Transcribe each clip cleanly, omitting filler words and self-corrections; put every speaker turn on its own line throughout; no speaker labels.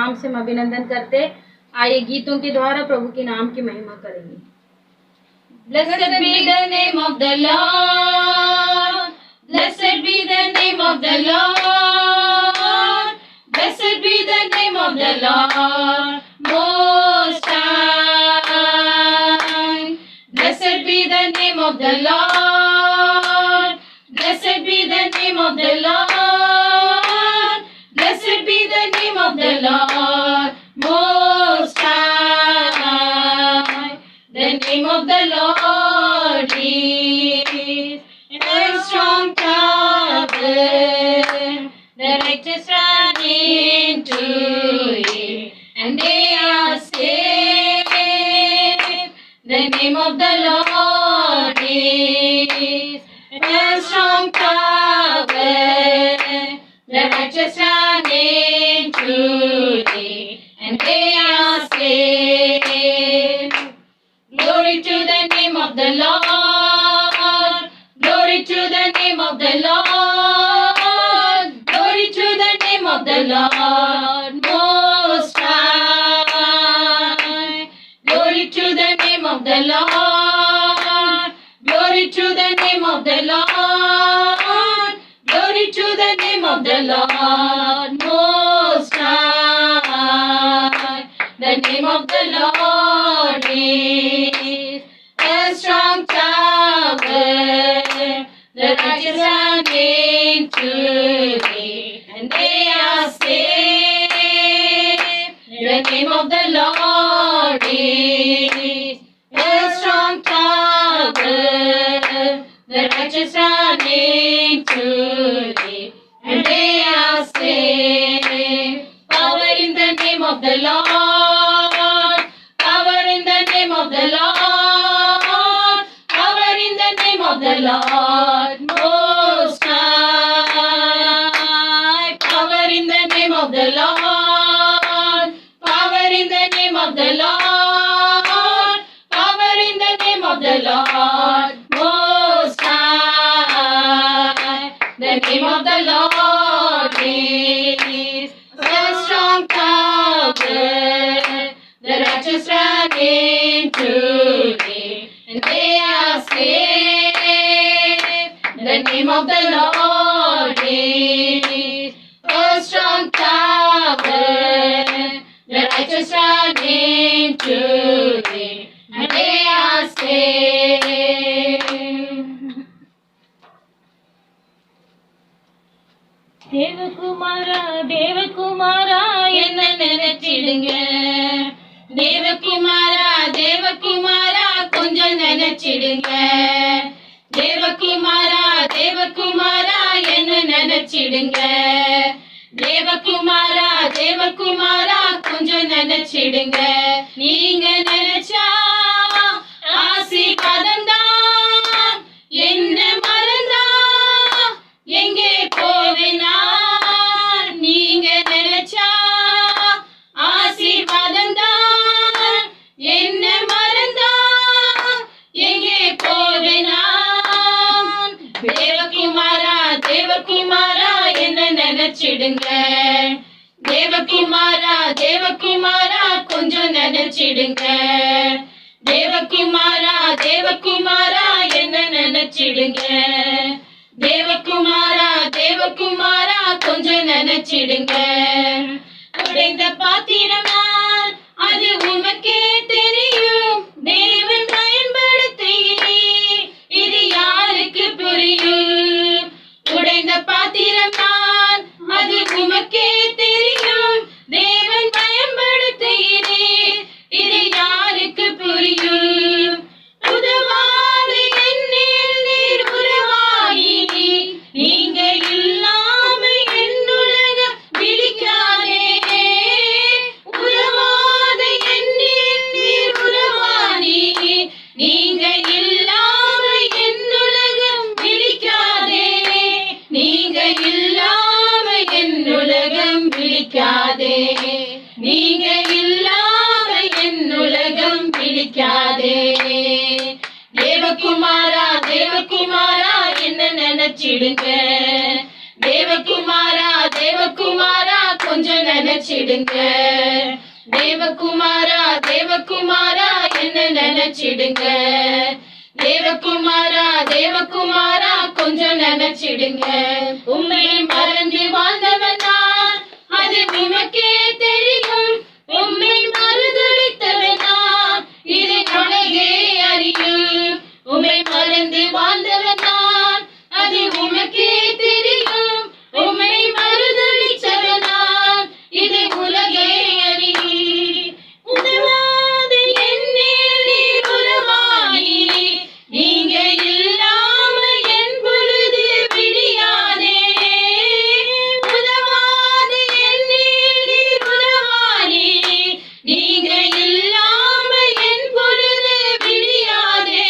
नाम से हम अभिनंदन करते। आइए गीतों के द्वारा प्रभु के नाम की महिमा करेंगे। Blessed be the name of the Lord. Blessed be the name of the Lord. Blessed be the name of the Lord Most High. Blessed be the name of the Lord. Blessed be the name of the Lord. Blessed be the name of the Lord Most High. The name of the Lord is a strong tower. The righteous run into it, and they are saved. The name of the Lord is a strong tower. The righteous run into it, and they are saved. Glory to the name of the Lord. Glory to the name of the Lord. Glory to the name of the Lord Most High. Glory to the name of the Lord. Glory to the name of the Lord. Glory to the name of the Lord Most High. The name of the Lord is a strong tower. The righteous run into it, and they are saved. The name of the Lord is a strong tower. The righteous run into it, and they are saved. Power in the name of the Lord. Power in the name of the Lord. Power in the name of the Lord Most High. Power in the name of the Lord. Power in the name of the Lord. Power in the name of the Lord Most High. The name of the Lord is a strong tower. The righteous run into it, and they are saved. The name of the Lord is a strong tower. The righteous run into it, and they are saved. தேவகுமாரா தேவகுமாரா என்ன நினைச்சிடுங்க. தேவகுமாரா தேவகுமாரா கொஞ்சம் நினைச்சிடுங்க. தேவகுமாரா தேவகுமாரா என்ன நினைச்சிடுங்க. தேவகுமாரா தேவகுமாரா கொஞ்சம் நினைச்சிடுங்க. நீங்க நினைச்சா ஆசீர்வாதம் தான். என்ன மறந்தா எங்கே போவேனா. நீங்க நினைச்சா ஆசீர்வாதம் தான். என்ன மறந்தா எங்கே போவேனா. தேவகுமாரா தேவகுமாரா என்ன நினைச்சிடுங்க. தேவகுமாரா தேவகுமாரா கொஞ்சம் நினைச்சிடுங்க. தேவகுமாரா தேவகுமாரா என்ன நினைச்சிடுங்க. தேவகுமாரா தேவகுமாரா கொஞ்சம் நினைச்சிடுங்க. உடைந்த பாத்திரம் நான், அது உமக்கே தெரியும். தேவன் பயன்படுத்துகிறீர், இது யாருக்கு புரியும். உடைந்த பாத்திரம் நான், அது உமக்கே தெரியும். தேவன் பயன்படுத்துகிறீர், இது யாருக்கு புரியும். உதவாத என்னில் நீர் உருவாகி, நீங்க இல்லாம என் உலகம் விழிக்காதே. உதவாத என்னில் நீர் உருவாகி, நீங்க இல்லாம என் உலகம் விழிக்காதே. நீங்க இல்லாம என் உலகம் விழிக்காதே. நீங்க இல்லாம என் உலகம் விழிக்காதே. தேவகுமாரா தேவகுமாரா என்ன நினைச்சிடுங்க. தேவகுமாரா தேவகுமாரா கொஞ்சம் நினைச்சிடுங்க. நினைச்சிடுங்க. தேவகுமாரா தேவகுமாரா கொஞ்சம் நினைச்சிடுங்க. உம்மை மறந்து வாழ்ந்தவன் நான், அது உமக்கே தெரியும். உம்மை மறுதலித்தவன் நான், இது உலகே அறியும். உம்மை மறந்து வாழ்ந்தவன் நான், அது உமக்கே தெரியும். உம்மை மறுதலித்தவன் நான், இது உலகே அறியும். உதவாது என்னில் நீர் உறவாடி, நீங்க இல்லாம என் பொழுது விடியாதே. உதவாது என்னில் நீர் உறவாடி, நீங்க இல்லாம என் பொழுது விடியாதே.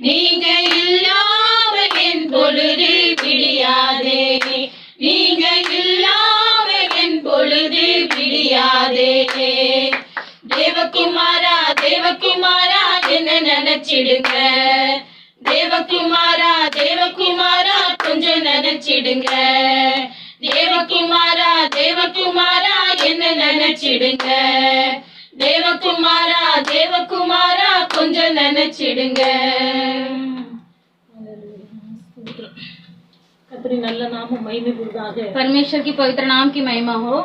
நீங்க இல்லாம என் பொழுது விடியாதே. நீங்க இல்லாம என் பொழுது விடியாதே. தேவகுமாரா தேவகுமாரா என்ன நினைச்சிடுங்க. தேவகுமாரா தேவகுமாரா கொஞ்சம் நினைச்சிடுங்க. தேவகுமாரா தேவகுமாரா என்ன நினைச்சிடுங்க. தேவகுமாரா தேவகுமாரா கொஞ்சம் நினைச்சிடுங்க.
கர்த்தரின் நல்ல நாமம் மகிமைப்படுவதாக.
परमेश्वर की पवित्र नाम की महिमा हो.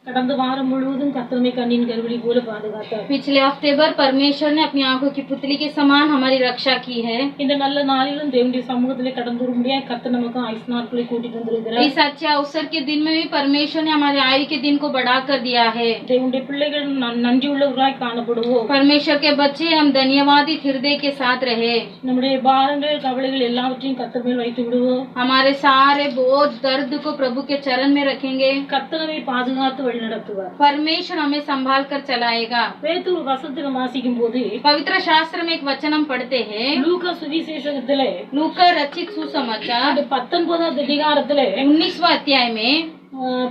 கடந்த வாரம் முழுவதும் கர்த்தர் கண்ணின் கருவிழி போல பாதுகாத்தார்.
पिछले हफ्ते भर परमेश्वर ने अपनी आंखों की पुतली के समान हमारी रक्षा की है.
இந்த நல்ல நாளிலும் தேவனுடைய சமூகத்திலே கடந்து வர முடியாது கர்த்தர் நமக்கு ஆயுசு நாட்களை கூட்டிட்டு வந்திருக்கிறார்.
इस अच्छे अवसर के दिन में भी परमेश्वर ने हमारे आयु के दिन को बढ़ा कर दिया है.
தேவனுடைய பிள்ளைகள் நன்றி உள்ளவர்களாய் காணப்படுவோம்.
परमेश्वर के बच्चे हम धन्यवादी हृदय के साथ रहे.
நம்முடைய பாரங்கள் கவலைகள் எல்லாவற்றையும் கர்த்தர் மேல் வைத்து விடுவோம்.
हमारे सारे बोझ दर्द को प्रभु के चरण में रखेंगे.
கர்த்தரை பாதுகாத்து வழி நடத்துவார்.
परमेश्वर हमें संभाल कर चलाएगा.
பேதுரு வசனத்தை வாசிக்கும் போது
पवित्र शास्त्र में एक वचन हम पढ़ते हैं.
லூக்கா சுவிசேஷத்திலே
लूका रचित सुसमाचार
19வது அதிகாரத்திலே
19वां अध्याय में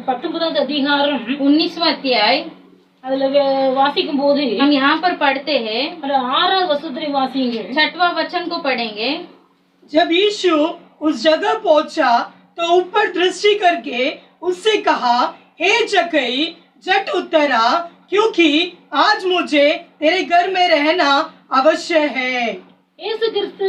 19வது அதிகாரம்
19वां अध्याय
அதுல வாசிக்கும் போது
हम यहाँ पर पढ़ते हैं.
6வது வசனத்தை வாசிங்க.
6वां वचन को पढ़ेंगे.
जब यीशु उस जगह पहुंचा तो ऊपर दृष्टि करके उससे कहा, हे जक्कई, झट उतर आ, क्योंकि आज मुझे तेरे घर में रहना अवश्य है.
இயேசு கிறிஸ்து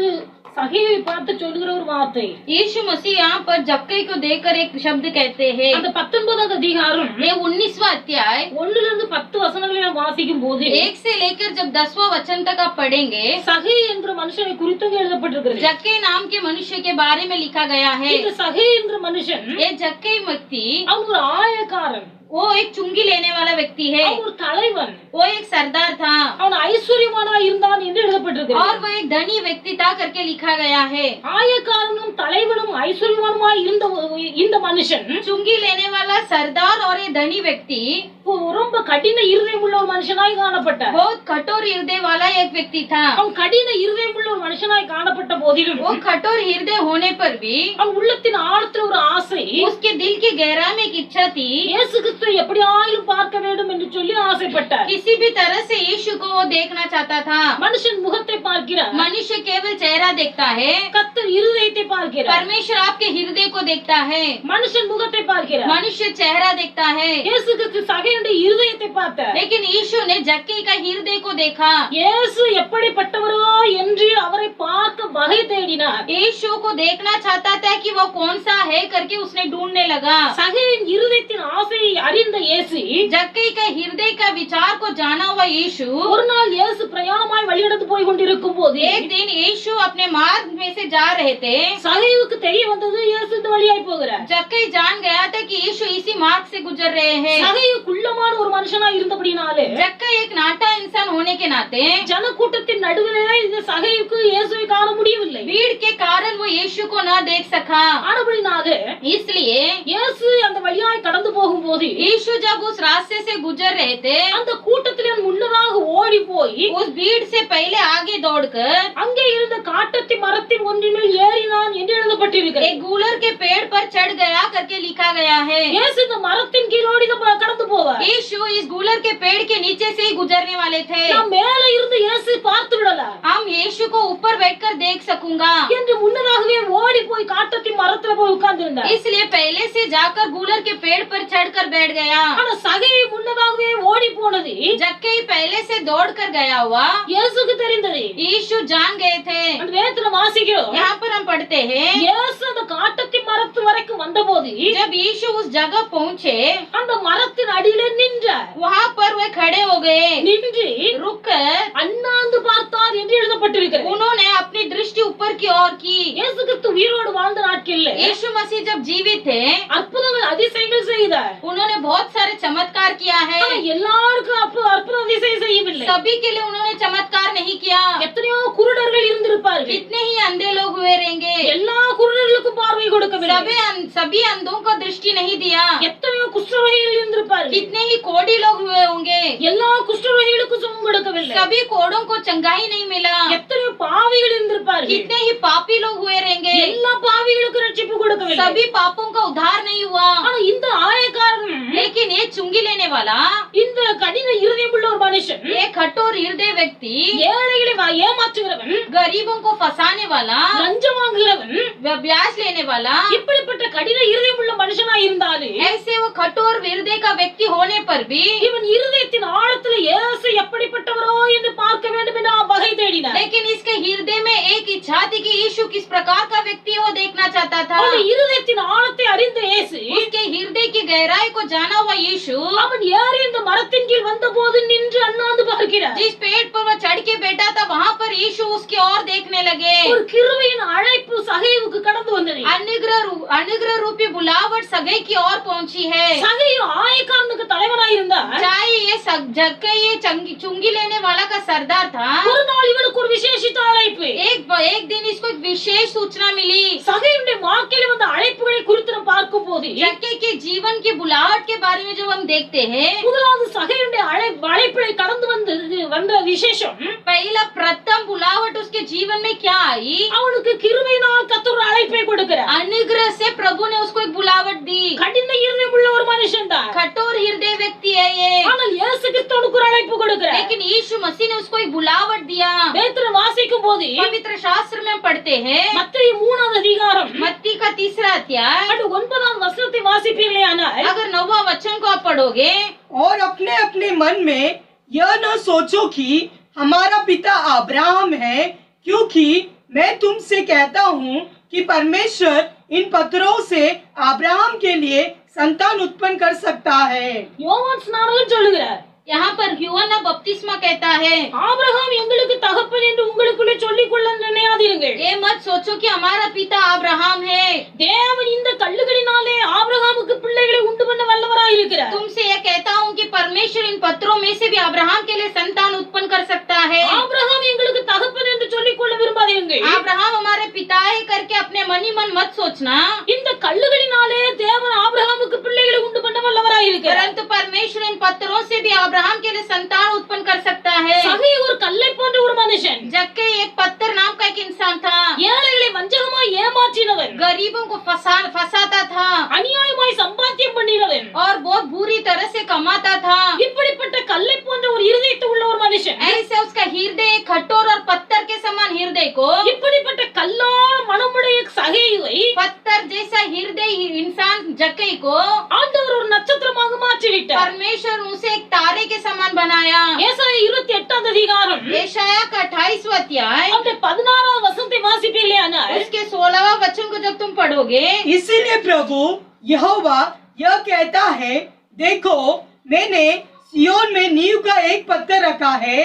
சகேயுவை பார்த்து சொல்லுகிற ஒரு வார்த்தை.
यीशु मसीह यहाँ पर जक्कई को देखकर एक शब्द कहते हैं.
அந்த 19வது அதிகாரம்
ये 19वां अध्याय
1 இருந்து 10 வசனங்களை நாம் வாசிக்கும் போது
1 से लेकर जब 10वां वचन तक आप पढ़ेंगे,
சகே என்ற மனுஷனை குறித்து எழுதப்பட்டிருக்கிறது.
जक्कई नाम के मनुष्य के बारे में लिखा गया है.
இந்த சகே என்ற மனுஷன்
ये जक्कई व्यक्ति
அவன் ஒரு ஆயக்காரன்.
वो एक चुंगी लेने वाला व्यक्ति है.
அவன் ஒரு தலைவன்.
वो एक सरदार था
அவன் ஐஸ்வர்யவானா இருந்தான் என்று எழுதப்பட்டிருக்கிறது.
और वो एक धनी व्यक्ति था करके लिखा गया है.
ஆயக்காரனும் தலைவனும் ஐஸ்வர்யவானுமாய் இருந்த இந்த மனுஷன்
चुंगी लेने वाला सरदार और ये धनी व्यक्ति
ரொம்ப கடின இருதயம் உள்ள ஒரு மனுஷனாய் காணப்பட்டார்.
बहुत कठोर हृदय वाला एक व्यक्ति था.
அவன் கடின இருதயம் உள்ள ஒரு மனுஷனாய் காணப்பட்ட போதிலும்
वो कठोर हृदय होने पर भी
அவன் உள்ளத்தின் ஆழத்துல ஒரு ஆசை,
उसके दिल की गहराई में एक इच्छा थी.
இயேசு கிறிஸ்துவை எப்படியாயிலும் பார்க்க வேண்டும் என்று சொல்லி ஆசைப்பட்டார்.
किसी भी तरह से यीशु को वो देखना चाहता था.
மனுஷன் முகத்தை பார்க்கிறார்,
मनुष्य केवल चेहरा देखता है,
கர்த்தர் இருதயத்தை பார்க்கிறார்.
परमेश्वर आपके हृदय को देखता है.
மனுஷன் முகத்தை பார்க்கிறார்,
मनुष्य चेहरा देखता है.
இயேசு கிறிஸ்து சகையுடைய இருதயத்தை பார்த்தார்.
लेकिन यीशु ने जक्कई का हृदय को देखा.
இயேசு எப்படிப்பட்டவரோ என்று அவரை பார்க்க வகை தேடினார்.
यीशु को देखना चाहता था कि वो कौन सा है करके उसने ढूंढने लगा.
சகையின் இருதயத்தின் ஆசையை அறிந்த இயேசு
जक्कई का हृदय का विचार को जाना हुआ यीशु
ஒரு நாள் இயேசு பிரயாணமாய் வழிநடந்து போய் கொண்டிருக்கும் போது
एक दिन यीशु अपने मार्ग में से जा रहे थे.
சகைவுக்கு தெரிய வந்தது இயேசு இந்த வழியாய் போகிறார்.
जक्कई जान गया था कि यीशु इसी मार्ग से गुजर रहे हैं.
சகைவு குள்ளமான ஒரு மனுஷனாய் இருந்தபடினாலே
जक्कई एक नाटा इंसान होने के नाते
ஜனக்கூட்டத்தின் நடுவிலே இந்த சகைவுக்கு இயேசுவை காண முடியவில்லை.
भीड़ के कारण वो यीशु को न देख सका.
ஆனபடினால
इसलिए
இயேசு அந்த வழியாய் கடந்து போகும்போது
यीशु जब उस रास्ते से गुजर रहे थे,
அந்த கூட்டத்திலே முன்னதாக ஓடி போய்
उस भीड़ से पहले आगे दौड़कर
அங்கே இருந்த காட்டத்தி மரத்தின் ஒன்றின் மேல் ஏறினான் என்று எழுதப்பட்டிருக்கிறது.
एक गूलर के पेड़ पर चढ़ गया करके लिखा गया है.
இயேசு இந்த மரத்தின் கீழோடி கடந்து போவார்.
यीशु इस गूलर के पेड़ के नीचे से ही गुजरने वाले थे.
நாம் மேலே இருந்து இயேசு பார்த்து விடலாம்.
हम यीशु को ऊपर बैठकर देख सकूंगा
என்று முன்னதாகவே ஓடி போய் காட்டத்தின் மரத்துல போய் உட்கார்ந்திருந்தார்.
इसलिए पहले से जाकर गूलर के पेड़ पर चढ़कर बैठ गया.
ஆனா சகை முன்னதாகவே ஓடி போனது
जक्कई पहले से दौड़ कर गया हुआ
இயேசுக்கு தெரிந்தது.
यीशु जान गए थे.
அந்த வேதத்துல வாசிக்கிறோம்.
यहाँ पर हम पढ़ते हैं
இயேசு அந்த காட்டத்தின் மரத்து வரைக்கும் வந்தபோது
जब यीशु उस जगह पहुँचे
அந்த மரத்தின் அடியிலே நின்றார்.
वहाँ पर वे खड़े हो गए.
நின்று
रुक कर
அண்ணாந்து பார்த்தார் என்று எழுதப்பட்டிருக்கிறது.
उन्होंने अपनी दृष्टि ऊपर की ओर की.
இயேசு கிறிஸ்து உயிரோடு வாழ்ந்த நாட்களில்
यीशु मसीह जब जीवित थे
அற்புதங்கள் அதிசயங்கள் செய்தார்.
उन्होंने बहुत सारे चमत्कार किया है.
ஆனா எல்லாருக்கும் அற்புத அதிசயம் செய்யவில்லை.
सभी के लिए उन्होंने चमत्कार नहीं किया.
எத்தனையோ குருடர்கள் இருந்திருப்பார்கள்.
कितने ही अंधे लोग हुए रहेंगे.
எல்லா குருடர்களுக்கும் பார்வை கொடுக்கவில்லை.
सभी अंधों को दृष्टि नहीं दिया.
எத்தனையோ குஷ்டரோகிகள் இருந்திருப்பார்கள்.
कितने ही कोढ़ी लोग हुए होंगे.
எல்லா குஷ்டரோகிகளுக்கும் சுகம் கொடுக்கவில்லை.
सभी कोढ़ों को चंगाई नहीं मिला.
எத்தனையோ பாவிகள் இருந்திருப்பார்கள்.
कितने ही पापी लोग हुए रहेंगे.
எல்லா பாவிகளுக்கும் ரட்சிப்பு கொடுக்கவில்லை.
सभी पापों का उद्धार नहीं हुआ.
ஆனா இந்த ஆயக்காரன்
लेकिन ये चुंगी लेने वाला
இந்த கடின இருதயம் உள்ள ஒரு மனுஷன்
ये कठोर हृदय व्यक्ति
ஏழைகளை ஏமாற்றுகிறவன்
गरीबों को फंसाने वाला
லஞ்சம் வாங்குகிறவன்
ब्याज लेने वाला
இப்படிப்பட்ட கடின இருதயம் உள்ள மனுஷனா இருந்தாலும்
ऐसे वो कठोर हृदय का व्यक्ति होने पर भी
இவன் இருதயத்தின் ஆழத்துல இயேசு எப்படிப்பட்டவரோ என்று பார்க்க வேண்டும் என்று வகை தேடினார்.
लेकिन इसके हृदय में एक इच्छा थी कि यीशु किस प्रकार का व्यक्ति है वो देखना चाहता था.
அவன் இருதயத்தின் ஆழத்தை அறிந்த இயேசு
उसके हृदय की गहराई को जाना हुआ यीशु
அவன் ஏறி இந்த மரத்தின் கீழ் வந்தபோது நின்று அண்ணாந்து பார்க்கிறார்.
जिस पेड़ पर वो चढ़ के बैठा था वहाँ पर यीशु उसकी ओर देखने लगे.
ஒரு கிருபையின் அழைப்பு சகைவுக்கு கடந்து வந்தது.
अनुग्रह रूपी बुलावट सगई की ओर पहुंची है.
சகையு ஆயக்காரனுக்கு தலைவனாய் இருந்தார்.
चाहे ये जक्कई ये चुंगी लेने वाला का सरदार था.
ஒரு நாள் இவனுக்கு ஒரு விசேஷித்த அழைப்பு.
एक दिन इसको एक विशेष सूचना मिली.
சகையுடைய வாழ்க்கையில் வந்த அழைப்புகளை குறித்து நாம் பார்க்கும் போது
जक्कई के जीवन की बुलावट के बारे में जब हम देखते हैं
முதலாவது சகையுடைய அழைப்பை கடந்து வந்த விசேஷம்
पहला प्रथम बुलावट उसके जीवन में क्या आई.
அவனுக்கு கிருபையினால் கர்த்தர் ஒரு அழைப்பை கொடுக்கிறார்.
अनुग्रह से प्रभु ने उसको एक बुलावट दी.
கடின இருதயம் உள்ள ஒரு மனுஷன் தான்.
कठोर हृदय व्यक्ति है ये.
ஆனால் இயேசு கிறிஸ்துவுக்கு ஒரு அழைப்பு கொடுக்கிறார்.
लेकिन यीशु मसीह ने उसको एक बुलावट दिया.
வேதத்துல வாசிக்கும் போது
पवित्र शास्त्र में हम पढ़ते हैं
மத்தேயு 3வது அதிகாரம்
मत्ती का 3रा अध्याय
அது 9வது வசனத்தை வாசிப்பீர்களேயானால்
अगर 9वां वचन को आप पढ़ोगे
और अपने अपने मन में यह न सोचो कि हमारा पिता अब्राहम है, क्योंकि मैं तुमसे कहता हूँ कि परमेश्वर इन पत्थरों से अब्राहम के लिए संतान उत्पन्न कर सकता है.
யோவான் ஸ்நானகன் சொல்லுகிறார்.
यहाँ पर यूहन्ना बपतिस्मा कहता है
ஆபிரகாம் எங்களுக்கு தகப்பன் என்று உங்களுக்குள்ளே சொல்லிக் கொள்ள நினையாதீர்கள்.
ये मत सोचो कि हमारा पिता अब्राहम है.
தேவன் இந்த கல்லுகளினாலே ஆபிரகாமுக்கு பிள்ளைகளை உண்டு பண்ண வல்லவராய் இருக்கிறார்.
तुमसे ये कहता हूँ कि परमेश्वर इन पत्थरों में से भी अब्राहम के लिए संतान उत्पन्न कर सकता है.
ஆபிரகாம் எங்களுக்கு தகப்பன் என்று சொல்லிக் கொள்ள விரும்பாதீர்கள்.
अब्राहम हमारे पिता है करके अपने मन ही मन मत सोचना.
இந்த கல்லுகளினாலே தேவன் ஆபிரகாமுக்கு பிள்ளைகளை உண்டு பண்ண வல்லவராய் இருக்கிறார்.
परंतु परमेश्वर इन पत्थरों से भी अब्राहम के लिए संतान उत्पन्न कर सकता है.
சகை ஒரு கல்லை போன்ற ஒரு மனுஷன்.
जक्कई एक पत्थर नाम का एक इंसान था.
ஏழைகளை வஞ்சகமாய் ஏமாற்றினவன்.
गरीबों को फंसाता था
அநியாயமாய் சம்பாத்தியம் பண்ணினவன்.
और बहुत बुरी तरह से कमाता था.
இப்படிப்பட்ட கல்லை போன்ற ஒரு இருதயத்தை உள்ள ஒரு மனுஷன்.
ऐसे उसका हृदय कठोर और पत्थर के समान हृदय को
இப்படிப்பட்ட கல்லான மனமுடைய சகையை
पत्थर जैसा हृदय इंसान जक्कई को
ஆண்டவர் ஒரு நட்சத்திரமாக மாற்றிவிட்டார்.
परमेश्वर उसे एक तारे के समान बनाया.
ஏசாயா 28வது அதிகாரம்
यशाया का 28वां अध्याय
அந்த 16வது வசனத்தை வாசிப்பீர்களேயானால்
उसके 16वां वचन को जब तुम पढ़ोगे
इसीलिए प्रभु यहोवा यह कहता है, देखो मैंने सियोन में नींव का एक पत्थर रखा है,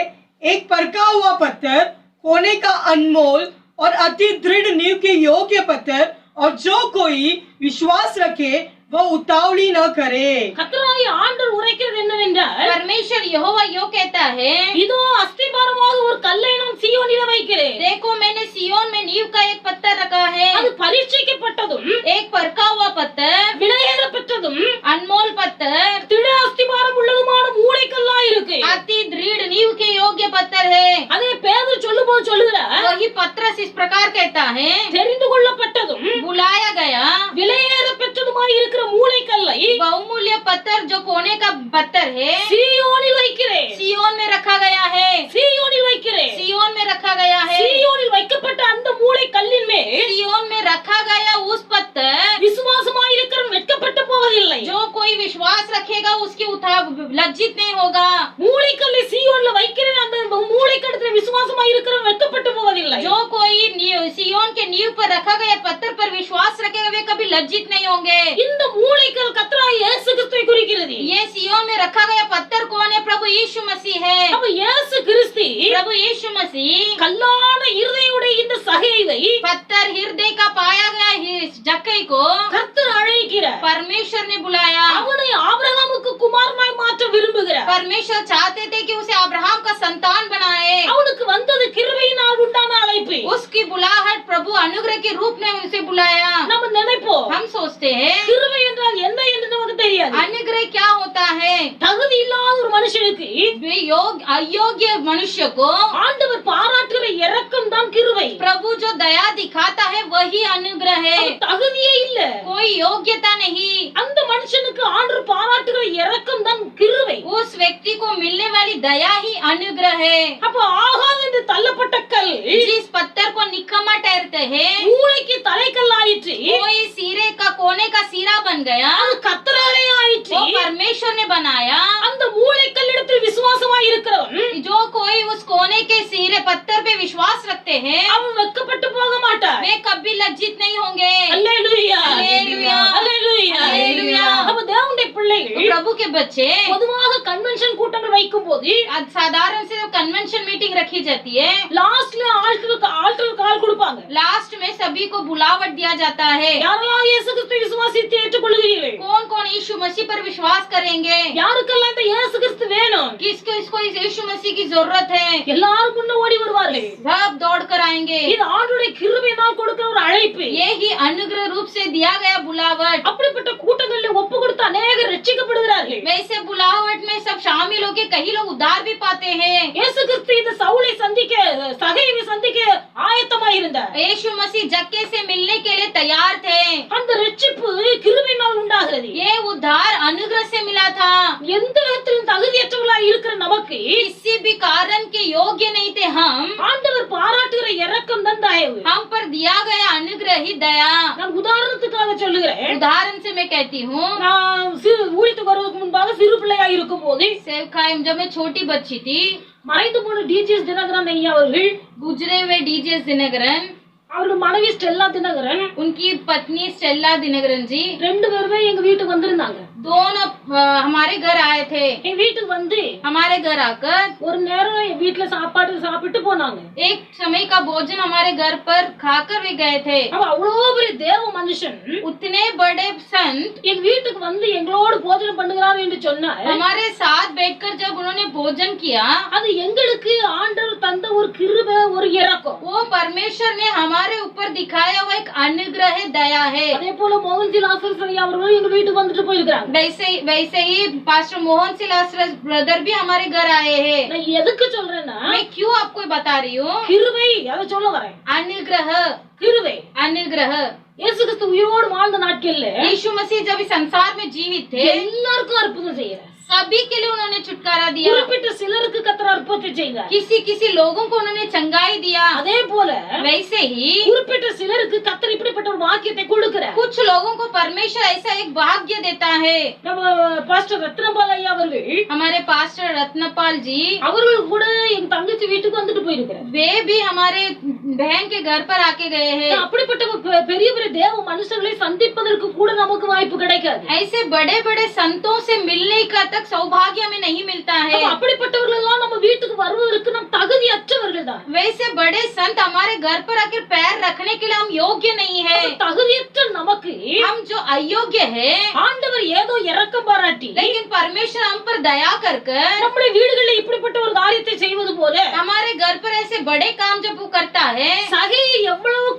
एक परखा हुआ पत्थर, कोने का अनमोल और अति दृढ़ नींव के योग्य पत्थर, और जो कोई विश्वास रखे वह उतावली न करे.
கர்த்தராகிய ஆண்டவர் உரைக்கிறது என்னவென்றால்
परमेश्वर यहोवा यो कहता है
இதோ அஸ்திபாரமாக ஒரு கல்லை நான் சீயோனிலே வைக்கிறேன்.
देखो मैंने सियोन में नींव का एक पत्थर रखा है.
அது பரீட்சைக்கப்பட்டதும்
एक परखा हुआ पत्थर,
விலையேற பெற்றதும்
अनमोल पत्थर,
திட அஸ்திபாரம் உள்ளதுமான மூளைக்கல்லா இருக்கு.
अति दृढ़ नींव के योग्य पत्थर है.
அதே பேதுரு சொல்லும்போது சொல்லுகிறார்,
वही पत्रस इस प्रकार कहता है
தெரிந்து கொள்ளப்பட்டதும் இல்லை,
बहुमूल्य पत्थर जो कोने का पत्थर है
சீயோனில் வைக்கிறேன்,
सियोन में रखा गया है,
சீயோனில் வைக்கிறேன்.
सियोन में रखा गया है,
சீயோனில் வைக்கப்பட்ட அந்த மூளை கல்லின் மேல்
सियोन में रखा गया उस पत्थर
விசுவாசமாய் இருக்கிறவன் வெட்கப்பட்டு போவதில்லை.
जो कोई विश्वास रखेगा उसकी उठा लज्जित नहीं होगा।
மூளை கல்லை சீயோன்ல வைக்கிறேன், அந்த மூளை கல்லத்துல விசுவாசமாய் இருக்கிறவன் வெட்கப்பட்டு போவதில்லை.
जो कोई सियोन के नींव पर रखा गया पत्थर पर विश्वास रखेगा वे कभी लज्जित नहीं होंगे।
இந்த மூளைக்கல் கர்த்தராகிய இயேசு கிறிஸ்துவை குறிக்கிறது.
ये सियोन में रखा गया पत्थर कौन है? प्रभु यीशु मसीह है।
அப்ப இயேசு கிறிஸ்து
प्रभु यीशु मसीह
கல்லான இருதயமுடைய இந்த சகைவை
पत्थर हृदय का पाया गया जक्कई को
கர்த்தர் அழைக்கிறார்.
परमेश्वर ने बुलाया।
அவனை ஆபிரகாமுக்கு குமாரனாய் மாற்ற விரும்புகிறார்.
परमेश्वर चाहते थे कि उसे अब्राहम का संतान बनाए।
அவனுக்கு வந்தது கிருபையினால் உண்டான அழைப்பு.
उसकी बुलाहट प्रभु अनुग्रह के रूप में उसे बुलाया।
நம்ம நினைப்போம்,
हम सोचते हैं
கிருபை என்றால் என்ன என்று நமக்கு தெரியாது.
अनुग्रह क्या होता है?
தகுதி இல்லாத ஒரு மனுஷனுக்கு
अयोग्य मनुष्य को
ஆண்டவர் பாராட்டுகிற இரக்கம் தான் கிருபை.
प्रभु जो दया दिखाता है वही अनुग्रह है।
தகுதியே இல்ல,
कोई योग्यता नहीं,
அந்த மனுஷனுக்கு ஆண்டவர் பாராட்டுகிற இரக்கம் தான் கிருபை.
उस व्यक्ति को मिलने वाली दया ही अनुग्रह है।
அப்ப ஆகாது என்று தள்ளப்பட்ட கல்
जिस पत्थर को निकम्मा ठहरते हैं
மூளைக்கு தலைக்கல் ஆயிற்று,
कोई सिरे का कोने का सिरा बन गया,
அது கர்த்தராலே ஆயிற்று.
वो परमेश्वर ने बनाया।
அந்த மூளைக்கல்லிடத்தில் விசுவாசமாய் இருக்கிறவன்
जो कोई उस कोने के सिरे पत्थर पे विश्वास रखते हैं
அவன் வெட்கப்பட்டு போக மாட்டான்.
वे कभी लज्जित नहीं होंगे।
அல்லேலூயா,
அல்லேலூயா,
அல்லேலூயா,
அல்லேலூயா.
அப்ப தேவனுடைய பிள்ளைகள்
प्रभु के बच्चे
பொதுவாக கன்வென்ஷன் கூட்டங்கள் வைக்கும் போது
साधारण से कन्वेंशन मीटिंग रखी जाती है,
லாஸ்ட்ல ஆல்டர் கால் கொடுப்பாங்க.
लास्ट में सभी को बुलावट दिया जाता है।
யாரெல்லாம் இயேசு கிறிஸ்துவை விசுவாசித்து ஏற்றுக்கொள்கிறீர்கள்,
कौन कौन यीशु मसीह पर विश्वास करेंगे?
யாருக்கெல்லாம் இந்த இயேசு கிறிஸ்து வேணும்,
किसको इसको इस यीशु मसीह की जरूरत है?
எல்லாரும் முன்ன ஓடி வருவார்கள்.
सब दौड़ कर आएंगे।
இது ஆண்டவருடைய கிருபையினால் கொடுக்கிற ஒரு அழைப்பு.
ये ही अनुग्रह रूप से दिया गया बुलावट।
அப்படிப்பட்ட கூட்டங்களில் ஒப்பு கொடுத்து அநேகர் ரட்சிக்கப்படுகிறார்கள்.
वैसे बुलावट में सब शामिल होके कई लोग उद्धार भी पाते हैं।
இயேசு கிறிஸ்து இந்த சவுலை சந்திக்க சகைவை சந்திக்க ஆயத்தமாய் இருந்தார்.
यीशु मसीह जक्के से मिलने के लिए तैयार थे।
அந்த ரட்சிப்பு கிருபையினால் உண்டாகிறது.
ये उद्धार अनुग्रह से मिला था।
எந்த விதத்திலும் தகுதியற்றவர்களாய் இருக்கிற நமக்கு
किसी भी कारण के योग्य नहीं थे हम,
ஆண்டவர் பாராட்டுகிற இரக்கம் தான் தயவு.
हम पर दिया गया अनुग्रह ही दया।
நான் உதாரணத்துக்காக சொல்லுகிறேன்.
उदाहरण से मैं कहती हूँ,
நான் ஊழியத்துக்கு வருவதற்கு முன்பாக சிறு பிள்ளையா இருக்கும் போது
सेवकाई जब मैं छोटी बच्ची थी,
மறைந்து போன டிஜிஎஸ் தினகரன் ஐயா அவர்கள்,
गुजरे हुए डीजे दिनकरन,
அவர்கள் மனைவி ஸ்டெல்லா தினகரன்,
उनकी पत्नी स्टेला दिनकरन जी,
ரெண்டு பேருமே எங்க வீட்டுக்கு வந்திருந்தாங்க.
दोनों हमारे घर आए थे।
எங்க வீட்டுக்கு வந்து
हमारे घर आकर
ஒரு நேரம் வீட்டுல சாப்பாடு சாப்பிட்டு போனாங்க.
एक समय का भोजन हमारे घर पर खाकर वे गए थे।
அவ அவ்வளவு பெரிய தேவ மனுஷன்
उतने बड़े संत
எங்க வீட்டுக்கு வந்து எங்களோடு போஜனம் பண்ணுகிறார் என்று சொன்னார்.
हमारे साथ बैठकर जब उन्होंने भोजन किया,
அது எங்களுக்கு ஆண்டவர் தந்த ஒரு கிருபை, ஒரு இரக்கம்.
वो परमेश्वर ने हमारे ऊपर दिखाया हुआ एक अनुग्रह है, दया है।
அதே போல மோகன் சி லாசரஸ் ஐயா அவர்களும் எங்க வீட்டுக்கு வந்துட்டு போயிருக்காங்க.
वैसे ही पास्टर मोहन सिलासरस ब्रदर भी हमारे घर आए हैं।
நான் எதுக்கு சொல்றேன்னா,
मैं क्यों आपको बता रही हूँ?
கிருபை அதை சொல்ல வரேன்.
अनुग्रह,
கிருபை.
अनुग्रह।
இயேசு கிறிஸ்து உயிரோடு வாழ்ந்த நாட்கள்ல
यीशु मसीह जब इस संसार में जीवित थे,
எல்லாருக்கும் அற்புதம் செய்யறார்.
सभी के लिए उन्होंने छुटकारा दिया।
குறிப்பிட்ட சிலருக்கு கர்த்தர் அற்புதத்தை செய்தார்.
किसी लोगों को उन्होंने चंगाई दिया।
அதே போல
वैसे ही
குறிப்பிட்ட சிலருக்கு கர்த்தர் இப்படிப்பட்ட ஒரு வாக்கியத்தை கொடுக்கிறார்.
कुछ लोगों को परमेश्वर ऐसा एक भाग्य देता है।
நம்ம பாஸ்டர் ரத்னபால் ஐயா அவர்கள்,
हमारे पास्टर रत्नपाल जी,
அவர்கள் கூட எங்க தங்கச்சி வீட்டுக்கு வந்துட்டு போயிருக்கிறார்.
वे भी हमारे बहन के घर पर आके गए हैं।
அப்படிப்பட்ட பெரிய பெரிய தேவ மனுஷர்களை சந்திப்பதற்கு கூட நமக்கு வாய்ப்பு கிடைக்காது.
ऐसे बड़े बड़े संतों से मिलने का तक सौभाग्य हमें नहीं मिलता है।
அப்படிப்பட்டவர்கள் எல்லாம் நம்ம வீட்டுக்கு வருவதற்கு நம் தகுதி அற்றவர்கள் தான்.
वैसे बड़े संत हमारे घर पर आकर पैर रखने के लिए हम योग्य नहीं है।
தகுதியற்ற நமக்கு
हम जो अयोग्य है,
ஆண்டவர் ஏதோ இரக்கம் பாராட்டி
लेकिन परमेश्वर हम पर दया कर
நம்முடைய வீடுகளில் இப்படிப்பட்ட ஒரு காரியத்தை செய்வது போல
हमारे घर पर ऐसे बड़े काम जब वो करता है,
சகை எவ்வளவு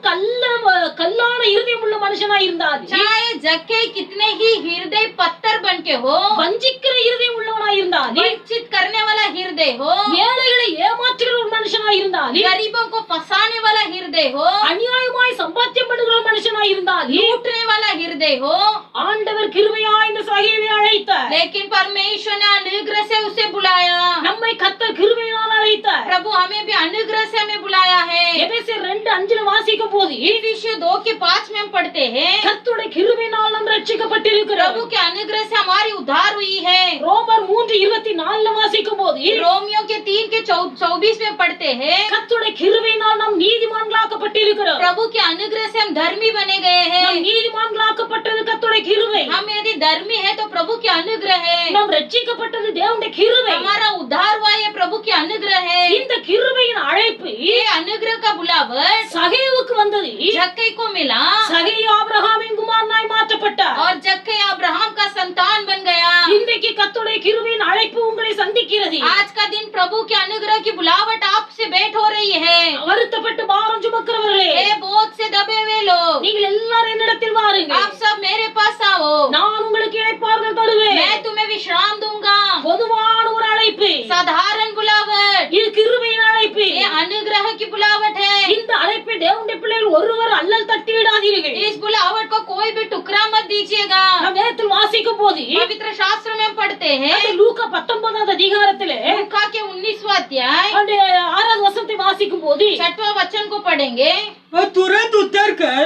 கல்லான இருதயம் உள்ள மனுஷனா இருந்தாலும்,
चाहे जक्के कितने ही हृदय पत्थर बन के हो,
வஞ்சிக்கிற இருதயம் உள்ளவனா இருந்தாலும்,
वंचित करने वाला हृदय हो,
ஏழைகளை ஏமாற்றுகிற ஒரு மனுஷனா இருந்தாலும்,
गरीबों को फंसाने वाला हृदय हो,
அநியாயமாய் சம்பாத்தியம் பண்ணுகிற ஒரு மனுஷனா இருந்தால்
लूटने वाला हृदय हो,
ஆண்டவர் கிருபையா இந்த சகேவை அழைத்தார்.
लेकिन परमेश्वर ने अनुग्रह से उसे बुलाया।
நம்மை கர்த்தர் கிருபையினால் அழைத்தார்.
प्रभु हमें भी अनुग्रह से हमें बुलाया है।
எபேசியர் 2:5 வாசிக்கும் போது
इफिसियों 2:5 में हम पढ़ते हैं,
கர்த்தருடைய கிருபையினால் நாம் ரட்சிக்கப்பட்டிருக்கிறோம்.
प्रभु के अनुग्रह से हमारी उद्धार हुई है।
ரோமர் 3:24 வாசிக்கும் போது
रोमियो के 3:24 में पढ़ते हैं,
கர்த்தருடைய கிருபையினால் நாம் நீதிமான்களாக்கப்பட்டிருக்கிறோம்.
प्रभु के अनुग्रह से हम धर्मी बने गए
நாம்
हैं।
நீதிமான்களாக்கப்பட்டது கர்த்தருடைய கிருபை.
हम यदि धर्मी है तो प्रभु के अनुग्रह है।
நாம் ரட்சிக்கப்பட்டது தேவனுடைய கிருபை.
हमारा उद्धार हुआ ये प्रभु के अनुग्रह है।
இந்த கிருபையின் அழைப்பு
ये अनुग्रह का बुलावट
சகேவுக்கு வந்தது.
जक्कई को मिला
சகே ஆபிரகாமின் குமாரனாய் மாற்றப்பட்டார்.
और जक्कई अब्राहम का संतान बन गया।
இன்றைக்கு கர்த்தருடைய கிருபையின் அழைப்பு உங்களை சந்திக்கிறது.
आज का दिन प्रभु के अनुग्रह की बुलावट आपसे भेंट हो रही है।
வருத்தப்பட்டு பாரம் சுமக்கிறவர்களே,
हे बोझ से दबे हुए लोग,
நீங்கள் எல்லாரும் என்னிடத்தில் வாருங்கள்.
आप सब मेरे पास आओ,
நான் உங்களுக்கு இளைப்பாறுதல் தருவேன்.
मैं तुम्हें विश्राम दूंगा।
பொதுவான ஒரு அழைப்பு,
साधारण बुलावट,
இது கிருபையின் அழைப்பு.
ये अनुग्रह की बुलावट है।
இந்த அழைப்பை தேவனுடைய பிள்ளைகள் ஒருவர் அல்லல் தட்டி விடாதீர்கள்.
इस बुलावट को कोई भी टुकड़ा मत दीजिएगा।
நாம் வேதத்தில் வாசிக்கும் போது
पवित्र शास्त्र में पढ़ते हैं,
அந்த லூக்கா 19வது அதிகாரத்திலே
लूका के 19वां अध्याय
அந்த 6வது வசனத்தை வாசிக்கும் போது
6वां वचन को पढ़ेंगे।
वह तुरंत उतरकर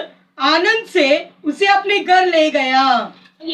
आनंद से उसे अपने घर ले गया।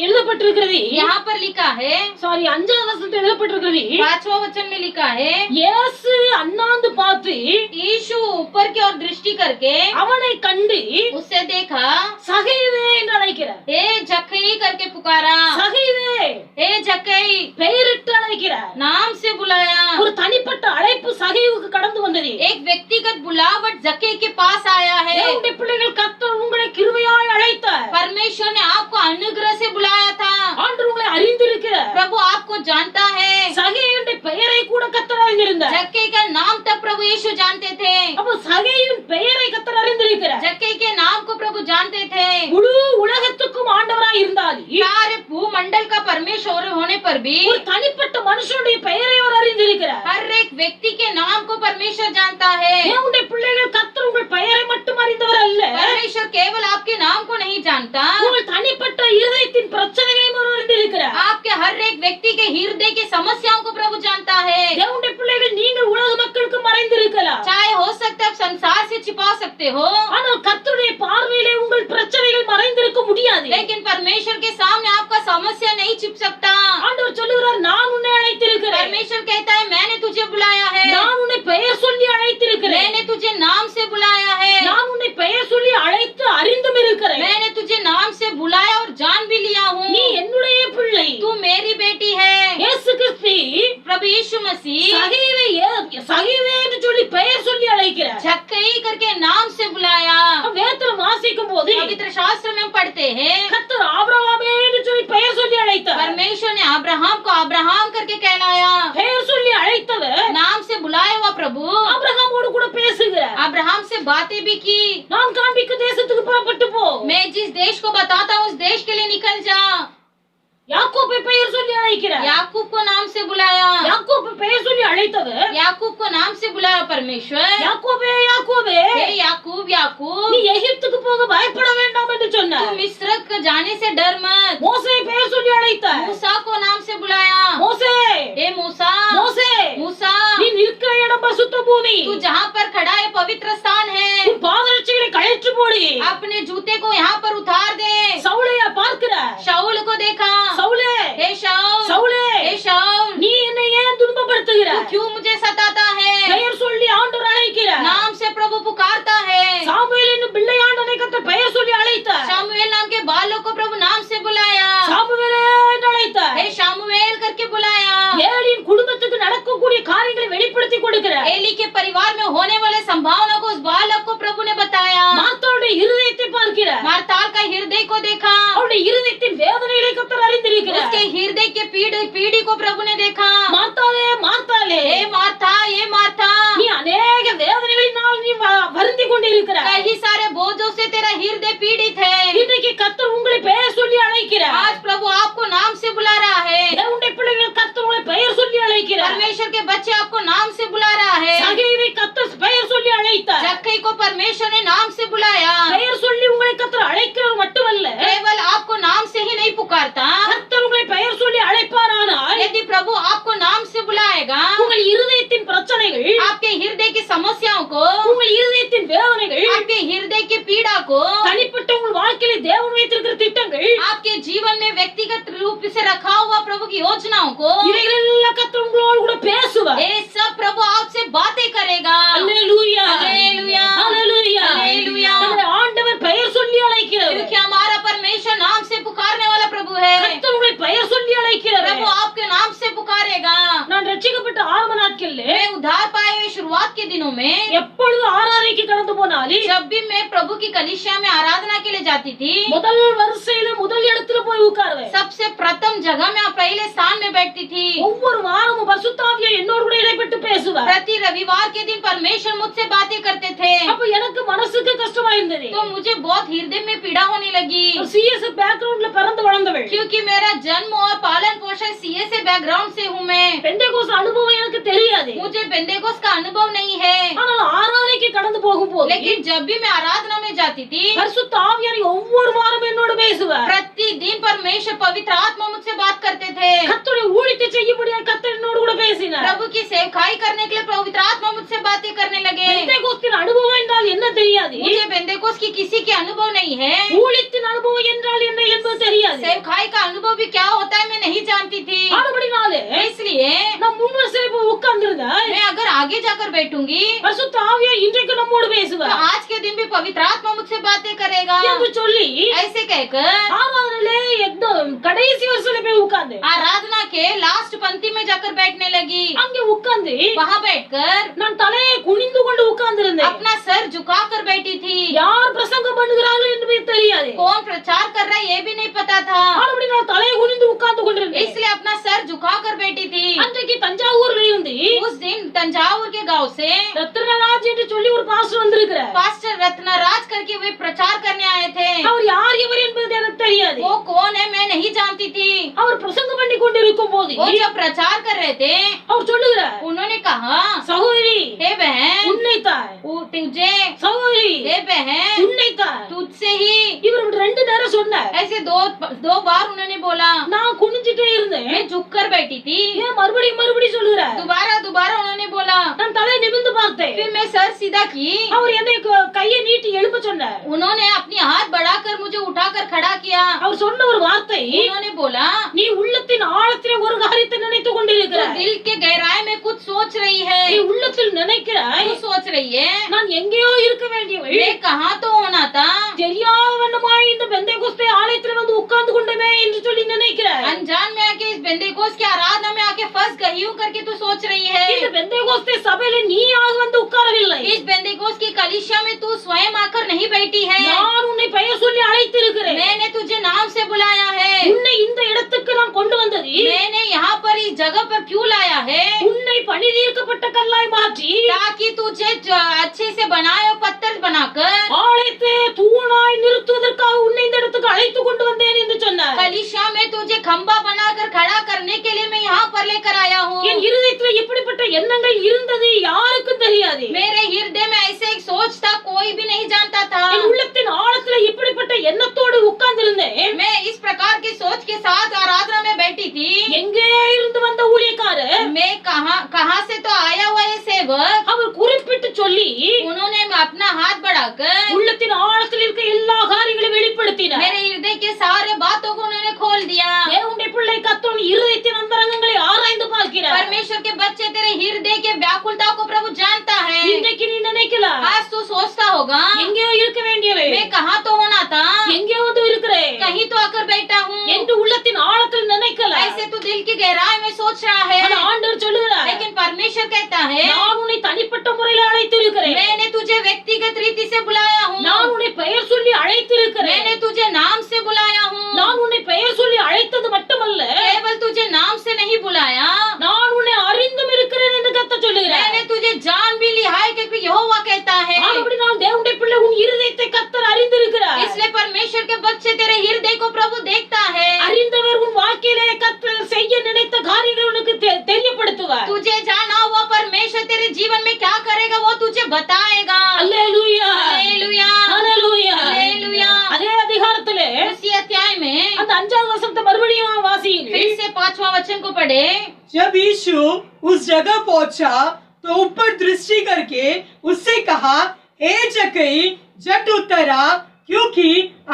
எழுதப்பட்டிருக்கிறது,
यहाँ पर लिखा है,
சாரி 5வது வசனத்தில் எழுதப்பட்டிருக்கிறது,
5वां वचन में लिखा है,
இயேசு அண்ணாந்து பார்த்து
यीशु ऊपर की ओर दृष्टि करके
அவனை கண்டு
उससे देखा,
சகேவே என்று அழைக்கிறார்.
हे जक्कई करके पुकारा।
சகேவே
हे जक्कई
பெயரிட்டு அழைக்கிறார்.
नाम से बुलाया।
ஒரு தனிப்பட்ட அழைப்பு சகேவுக்கு கடந்து வந்தது.
एक व्यक्तिगत बुलावट जक्कई के पास आया है।
தேவனுடைய பிள்ளைகள் கர்த்தர் உங்களை கிருபையாய் அழைத்தார்.
परमेश्वर ने आपको अनुग्रह से बुलाया था।
ஆண்டவர் உங்களை அறிந்திருக்கிறார்.
प्रभु आपको जानता है।
சகேயுடைய பெயரை கூட கர்த்தர் அறிந்திருந்தார்.
जक्कई का नाम तक प्रभु यीशु जानते थे।
அப்ப சகேயின் பெயரை கர்த்தர் அறிந்திருக்கிறார்.
जक्कई के नाम को प्रभु जानते थे।
முழு உலகத்துக்கும் ஆண்டவராய் இருந்தாலும்
सारे भूमंडल का परमेश्वर होने पर भी
ஒரு தனிப்பட்ட மனுஷனுடைய பெயரை அவர் அறிந்திருக்கிறார்.
हर एक व्यक्ति के नाम को परमेश्वर जानता है।
தேவனுடைய பிள்ளைகள் கர்த்தர் உங்கள் பெயரை மட்டும் அறிந்தவர் அல்ல,
परमेश्वर केवल आपके नाम को नहीं जानता,
உங்கள் தனிப்பட்ட இதயத்தின் பிரச்சனைகளையும் அவர் அறிந்திருக்கிறார்.
आपके हर एक व्यक्ति के हृदय की समस्याओं को प्रभु जानता है।
தேவனுடைய பிள்ளைகள் நீங்கள் உலக மக்களுக்கு மறைந்திருக்கலாம்,
चाहे हो सकता है आप संसार से छिपा सकते हो,
ஆனால் கர்த்தருடைய பார்வையிலே உங்கள் பிரச்சனைகள் மறைந்திருக்க முடியாது.
लेकिन परमेश्वर के सामने आपका समस्या नहीं छिप सकता।
ஆண்டவர் சொல்லுகிறார், நான் உன்னை அழைத்திருக்கிறேன்,
परमेश्वर कहता है मैंने तुझे बुलाया है,
நான் உன்னை பெயர் சொல்லி அழைத்திருக்கிறேன்,
मैंने तुझे नाम से बुलाया है,
நான் உன்னை பெயர் சொல்லி அழைத்து அறிந்தும் இருக்கிறேன்,
मैंने तुझे नाम से बुलाया और जान भी लिया हूँ।
நீ என்னுடைய பிள்ளை,
तू मेरी बेटी है।
இயேசு கிறிஸ்து
प्रभु यीशु मसीह
சகேவே என்று சொல்லி பெயர் சொல்லி அழைக்கிறார்.
जक्कई करके नाम से बुलाया।
வேதத்தில் வாசிக்கும் போது
पवित्र शास्त्र में पढ़ते हैं,
கர்த்தர் ஆபிரகாமே என்று சொல்லி பெயர் சொல்லி அழைத்தார்.
परमेश्वर ने अब्राहम को अब्राहम करके कहलाया।
பெயர் சொல்லி அழைத்தவர்
नाम से बुलाया हुआ प्रभु
ஆபிரகாமோடு கூட பேசுகிறார்.
अब्राहम से बातें भी की।
நான் காண்பிக்கும் தேசத்துக்கு புறப்பட்டு போ,
मैं जिस देश को बताता हूँ उस देश के लिए निकल जा।
யாக்கோபை பெயர் சொல்லி அழைக்கிறார்.
याकूब को नाम से बुलाया।
யாக்கோபை பெயர் சொல்லி அழைத்தவர்
याकूब को नाम से बुलाया परमेश्वर।
யாக்கோபே யாக்கோபே,
हे याकूब याकूब,
நீ எகிப்துக்கு போக பயப்பட வேண்டாம் என்று
तू
சொன்னார்.
मिस्र को जाने से डर मत।
மோசே பெயர் சொல்லி அழைத்தார்.
मूसा को नाम से बुलाया।
மோசே
हे मूसा,
மோசே,
मूसा,
நீ நிற்கிற இடம் பரிசுத்த பூமி,
तू जहाँ पर खड़ा है पवित्र स्थान है।
உன் பாதரட்சைகளை கழற்றி போடு.
अपने जूते को यहाँ पर उतार दे।
சவுலையா பார்க்கிறார்.
शाऊल को देखा।
சவுலே,
हे शाऊल,
சவுலே,
हे शाऊल,
நீ என்னை ஏன்
तू
துன்பப்படுத்துகிறாய்?
क्यों मुझे सताता है?
பெயர் சொல்லி ஆண்டவர் அழைக்கிறார்.
नाम से प्रभु पुकारता है।
சாமுவேல் என்னும் பிள்ளையாண்டனை கர்த்தர் பெயர் சொல்லி அழைத்தார்.
शामुएल नाम के बालों को प्रभु नाम से बुलाया।
சாமுவேலே என்று அழைத்தார்.
हे शामुएल करके बुलाया।
ஏலியின் குடும்பத்துக்கு நடக்கக்கூடிய காரியங்களை வெளிப்படுத்தி கொடுக்கிறார்.
एली के परिवार में होने वाले संभावना को उस बालक को प्रभु ने बताया।
மார்த்தாளுடைய இருதயத்தை பார்க்கிறார்.
मार्ताल का हृदय को देखा।
அவருடைய இருதயத்தின் வேதனைகளை கர்த்தர் அறிந்திருக்கிறார்.
उसके हृदय के पीढ़ी को प्रभु ने देखा।
மார்த்தாளே மார்த்தாளே,
हे मार्था, ये मार्था,
நீ अनेक வேதனைகளினால் நீ வருந்தி கொண்டிருக்கிறாய்.
कई सारे बोझों से तेरा हृदय पीड़ित है।
இன்றைக்கு கர்த்தர் உங்களை பெயர் சொல்லி அழைக்கிறார்.
आज प्रभु आपको नाम से बुला रहा है।
தேவனுடைய பிள்ளைகள் கர்த்தர் உங்களை பெயர் சொல்லி அழைக்கிறார்.
परमेश्वर के बच्चे आपको नाम से बुला रहा है।
சகேவை கர்த்தர் பெயர் சொல்லி அழைத்தார்.
जक्कई को परमेश्वर ने नाम से बुलाया।
பெயர் சொல்லி உங்களை கர்த்தர் அழைக்கிற தனிப்பட்ட உங்கள் வாழ்க்கையில தேவன் வைத்திருக்கிற திட்டங்கள்
आपके जीवन में व्यक्तिगत रूप से रखा हुआ प्रभु की योजनाओं को
இவைகளெல்லாம் கர்த்தர் உங்களோடு கூட பேசுவார்.
ये सब प्रभु आपसे बातें करेगा.
அல்லேலூயா
हालेलुया
அல்லேலூயா
हालेलुया.
நம்முடைய ஆண்டவர் பெயர் சொல்லி அழைக்கிறவர்.
क्योंकि हमारा परमेश्वर नाम से पुकारने वाला प्रभु है.
கர்த்தர் உங்களை பெயர் சொல்லி அழைக்கிறவர்.
प्रभु आपके नाम से पुकारेगा.
நான் ரட்சிக்கப்பட்ட ஆரம்ப நாட்களிலே
मैं उद्धार पाए हुए शुरुआत के दिनों में
எப்பொழுது ஆராதனைக்கு கடந்து போனாலும்
जब भी मैं प्रभु की कलीसिया में आराधना के लिए जाती थी,
முதல் வரிசையில முதல் இடத்துல போய் உட்காருவேன்.
सबसे प्रथम जगह में पहले स्थान में बैठती थी.
ஒவ்வொரு வாரமும் பரிசுத்த ஆவியார் என்னோடு கூட இடைப்பட்டு பேசுவார்.
प्रति रविवार के दिन परमेश्वर मुझसे बातें करते थे.
அப்ப எனக்கு மனசுக்கு கஷ்டமா இருந்தது.
तो मुझे बहुत हृदय में पीड़ा होने लगी.
सीएस बैकग्राउंडல பிறந்து வளர்ந்தவள்.
क्योंकि मेरा जन्म और पालन पोषण सीएस बैकग्राउंड से हूँ मैं.
பெந்தேகோஸ் அனுபவம் எனக்கு தெரியாது.
मुझे पेंटेकोस का अनुभव नहीं है.
ஆனால் ஆராதனைக்கு கடந்து போகும்போது
लेकिन जब भी मैं आराधना में जाती थी,
பரிசுத்த ஆவியார் ஒவ்வொரு வாரமும் என்னோடு பேசுவார்.
प्रतिदिन परमेश्वर पवित्र आत्मा मुझसे बात करते थे.
கர்த்தருடைய ஊழியத்தை செய்யும்படியாக கர்த்தர் என்னோடு கூட பேசினார்.
प्रभु की सेवकाई करने के लिए पवित्र आत्मा मुझसे बातें करने लगे.
பெந்தேகோஸ்தின் அனுபவம் என்றால் என்ன தெரியாது.
मुझे पेंटेकोस की किसी के अनुभव नहीं है.
ஊழியத்தின் அனுபவம் என்றால் என்ன என்பது தெரியாது.
सेवकाई का अनुभव भी क्या होता है मैं नहीं जानती थी.
ஆனபடினாலே
इसलिए
நான் முன்வரிசையில போய் உட்கார்ந்திருந்தேன்.
मैं अगर आगे जाकर बैठूंगी
பரிசுத்த ஆவியார் இன்றைக்கு நம்மோடு
तो
பேசுவார்
आज के दिन भी पवित्र आत्मा मुझसे बातें करेगा.
என்று சொல்லி
ऐसे कहकर
ஆராதனையிலே एकदम கடைசி வரிசையில போய் உட்கார்ந்து
आराधना के लास्ट पंक्ति में जाकर बैठने लगी.
அங்கே உட்கார்ந்து
वहाँ बैठकर
நான் தலையை குனிந்து கொண்டு உட்கார்ந்திருந்தேன்.
अपना सर झुकाकर बैठी थी.
யார் பிரசங்கம் பண்ணுகிறார்கள் என்று தெரியாது.
कौन प्रचार कर रहा है ये भी नहीं पता था.
ஆனபடி நான் தலையை குனிந்து உட்கார்ந்து கொண்டிருந்தேன்.
इसलिए अपना सर झुकाकर बैठी थी.
அன்றைக்கு தஞ்சாவூர்ல இருந்து
उस दिन तंजावुर के गांव से
ரத்னராஜ் என்று சொல்லி ஒரு பாஸ்டர் வந்திருக்கிறார்.
पास्टर रत्नराज करके वे प्रचार करने आए थे.
அவர் யார் எவர் என்பது எனக்கு தெரியாது.
वो कौन है मैं नहीं जानती थी.
அவர் பிரசங்கம் பண்ணி கொண்டிருக்கும் போது
वो जब प्रचार कर रहे थे
அவர் சொல்லுகிறார்,
उन्होंने कहा,
சகோதரி
हे बहन
உன்னை தாய்,
तुझे,
சகோதரி
हे बहन
உன்னை தாய்.
तुझसे ही.
இவர் ரெண்டு நேரம் சொன்னார்.
ऐसे दो बार उन्होंने बोला.
நான் குனிஞ்சிட்டே இருந்தேன்.
मैं झुक कर बैठी थी.
ஏன் மறுபடியும் சொல்லுகிறார்.
दोबारा उन्होंने बोला.
நான் தலையை நிமிர்ந்து பார்த்தேன்.
फिर मैं सर सीधा की.
அவர் என்னை கையை நீட்டி எழுப்ப சொன்னார்.
उन्होंने अपनी हाथ बढ़ाकर मुझे उठाकर खड़ा किया.
அவர் சொன்ன ஒரு வார்த்தை,
उन्होंने बोला,
நீ உள்ளத்தின் ஆழத்திலே ஒரு காரியத்தை நினைத்துக்
तो
கொண்டிருக்கிறாய்.
दिल के गहराई में कुछ सोच रही है.
நீ உள்ளத்தில் நினைக்கிறாய்,
तू सोच रही है
நான் எங்கேயோ இருக்க வேண்டியவள்.
मैं कहाँ तो होना था.
தெரியாத வண்ணமாய் இந்த பெந்தேகோஸ்தே ஆலயத்தில் வந்து உட்கார்ந்து கொண்டமே என்று சொல்லி நினைக்கிறாய்.
अनजान में आके इस बेंतेकोस की आराधना में आके फंस गई हूँ करके तू सोच रही
இந்த
है.
பெந்தேகோஸ்தே சபையில நீயாக வந்து உட்காரவில்லை.
इस बेंतेकोस की कलीसिया में तू स्वयं आकर नहीं बैठी है.
நான் உன்னை பெயர் சொல்லி அழைத்திருக்கிறேன்.
मैंने तुझे नाम से बुलाया है.
உன்னை இந்த இடத்துக்கு நான் கொண்டு வந்தது
मैंने यहाँ पर इस जगह पर क्यों लाया है.
உன்னை பணிதீர்க்கப்பட்ட கல்லாய் மாற்றி
ताकि तुझे अच्छे से बनाए और पत्थर बनाकर
ஆலயத்தை தூணாய் நிறுத்துவதற்காக உன்னை இந்த இடத்துக்கு அழைத்து கொண்டு வந்தேன் என்று சொன்னார்.
कलीसिया में तुझे खंबा बनाकर खड़ा करने के लिए मैं यहाँ पर लेकर आया हूँ.
என் இருதயத்தில் இப்படிப்பட்ட எண்ணங்கள் இருந்தது யாருக்கும் தெரியாது.
मेरे हृदय में ऐसे एक सोच था कोई भी नहीं जानता था.
என் உள்ளத்தின் ஆழத்துல இப்படிப்பட்ட எண்ணத்தோடு உட்கார்ந்திருந்தேன்.
मैं इस प्रकार की सोच के साथ आराधना में बैठी थी.
எங்கே இருந்து வந்த ஊழியக்காரர்
मैं कहाँ से तो आया हुआ है सेवक.
அவர் குறிப்பிட்டு சொல்லி
उन्होंने अपना हाथ बढ़ाकर
உள்ளத்தின் ஆழத்தில் இருக்க எல்லா காரியங்களையும் வெளிப்படுத்தினார்.
मेरे हृदय के सारे बातों को उन्होंने खोल दिया.
தேவனுடைய பிள்ளை கர்த்தர் இருதயத்தின் அந்தரங்கங்களை ஆராய்ந்து பார்க்கிறார்.
परमेश्वर के बच्चे तेरे हृदय के व्याकुलता को प्रभु जानता है.
இன்றைக்கு நீ நினைக்கலாம்,
आज तू सोचता होगा
எங்கேயோ இருக்க வேண்டியவள்,
मैं कहाँ तो होना था,
எங்கேயோ வந்து இருக்கிறேன்
कहीं तो आकर बैठा हूँ.
என்று உள்ளத்தின் ஆழத்தில் நினைக்கலாம்.
ऐसे तू दिल की गहराई में सोच रहा है.
ஆனா ஆண்டவர் சொல்லுகிறார்,
लेकिन परमेश्वर कहता है
நான் உன்னை தனிப்பட்ட முறையில் அழைத்திருக்கிறேன்.
मैंने तुझे व्यक्तिगत रीति से बुलाया हूँ.
நான் உன்னை பெயர் சொல்லி அழைத்திருக்கிறேன்.
मैंने तुझे नाम से बुलाया हूँ.
நான் உன்னை பெயர் சொல்லி அழைத்தது மட்டுமல்ல,
केवल तुझे नाम से नहीं बुलाया,
நான் उन्हें அறிந்தும் இருக்கிறேன் என்று கர்த்தர் சொல்லுகிறார்.
मैंने तुझे जान भी लिया है क्योंकि यहोवा कहता है.
ஆனபடியால் தேவனுடைய பிள்ளை உன் இருதயத்தை கர்த்தர் அறிந்திருக்கிறார்.
इसलिए परमेश्वर के बच्चे तेरे हृदय को प्रभु देखता है.
அறிந்தவர் உன் வாழ்க்கையிலே கர்த்தர் செய்ய நினைத்த காரியங்களை உனக்கு தெரியப்படுத்துவார்.
तुझे जाना हुआ परमेश्वर तेरे जीवन में क्या करेगा वो तुझे बताएगा.
அல்லேலூயா
हालेलुया
அல்லேலூயா.
हालेलुया.
அதே அதிகாரத்திலே
उसी अध्याय में
அந்த 5வது வசனத்தை மறுபடியும் வாசியுங்கள்.
फिर से 5वां वचन को पढ़े.
जब यीशु उस जगह पहुंचा तो ऊपर दृष्टि करके उससे कहा, हे जक्कई, झट उतरा क्योंकि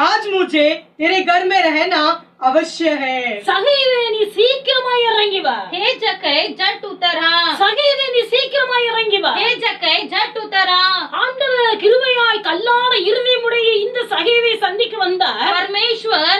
आज मुझे तेरे घर में रहना अवश्य है।
சகைவே நீ சீக்கிரமாய் இறங்கி வா.
हे जक्कई झट उतर आ।
சகைவே நீ சீக்கிரமாய் இறங்கி வா.
हे जक्कई झट उतर आ।
ஆண்டவர் கிருபையாய் கல்லான இருதயமுடைய இந்த சகைவை சந்திக்க வந்தார்.
परमेश्वर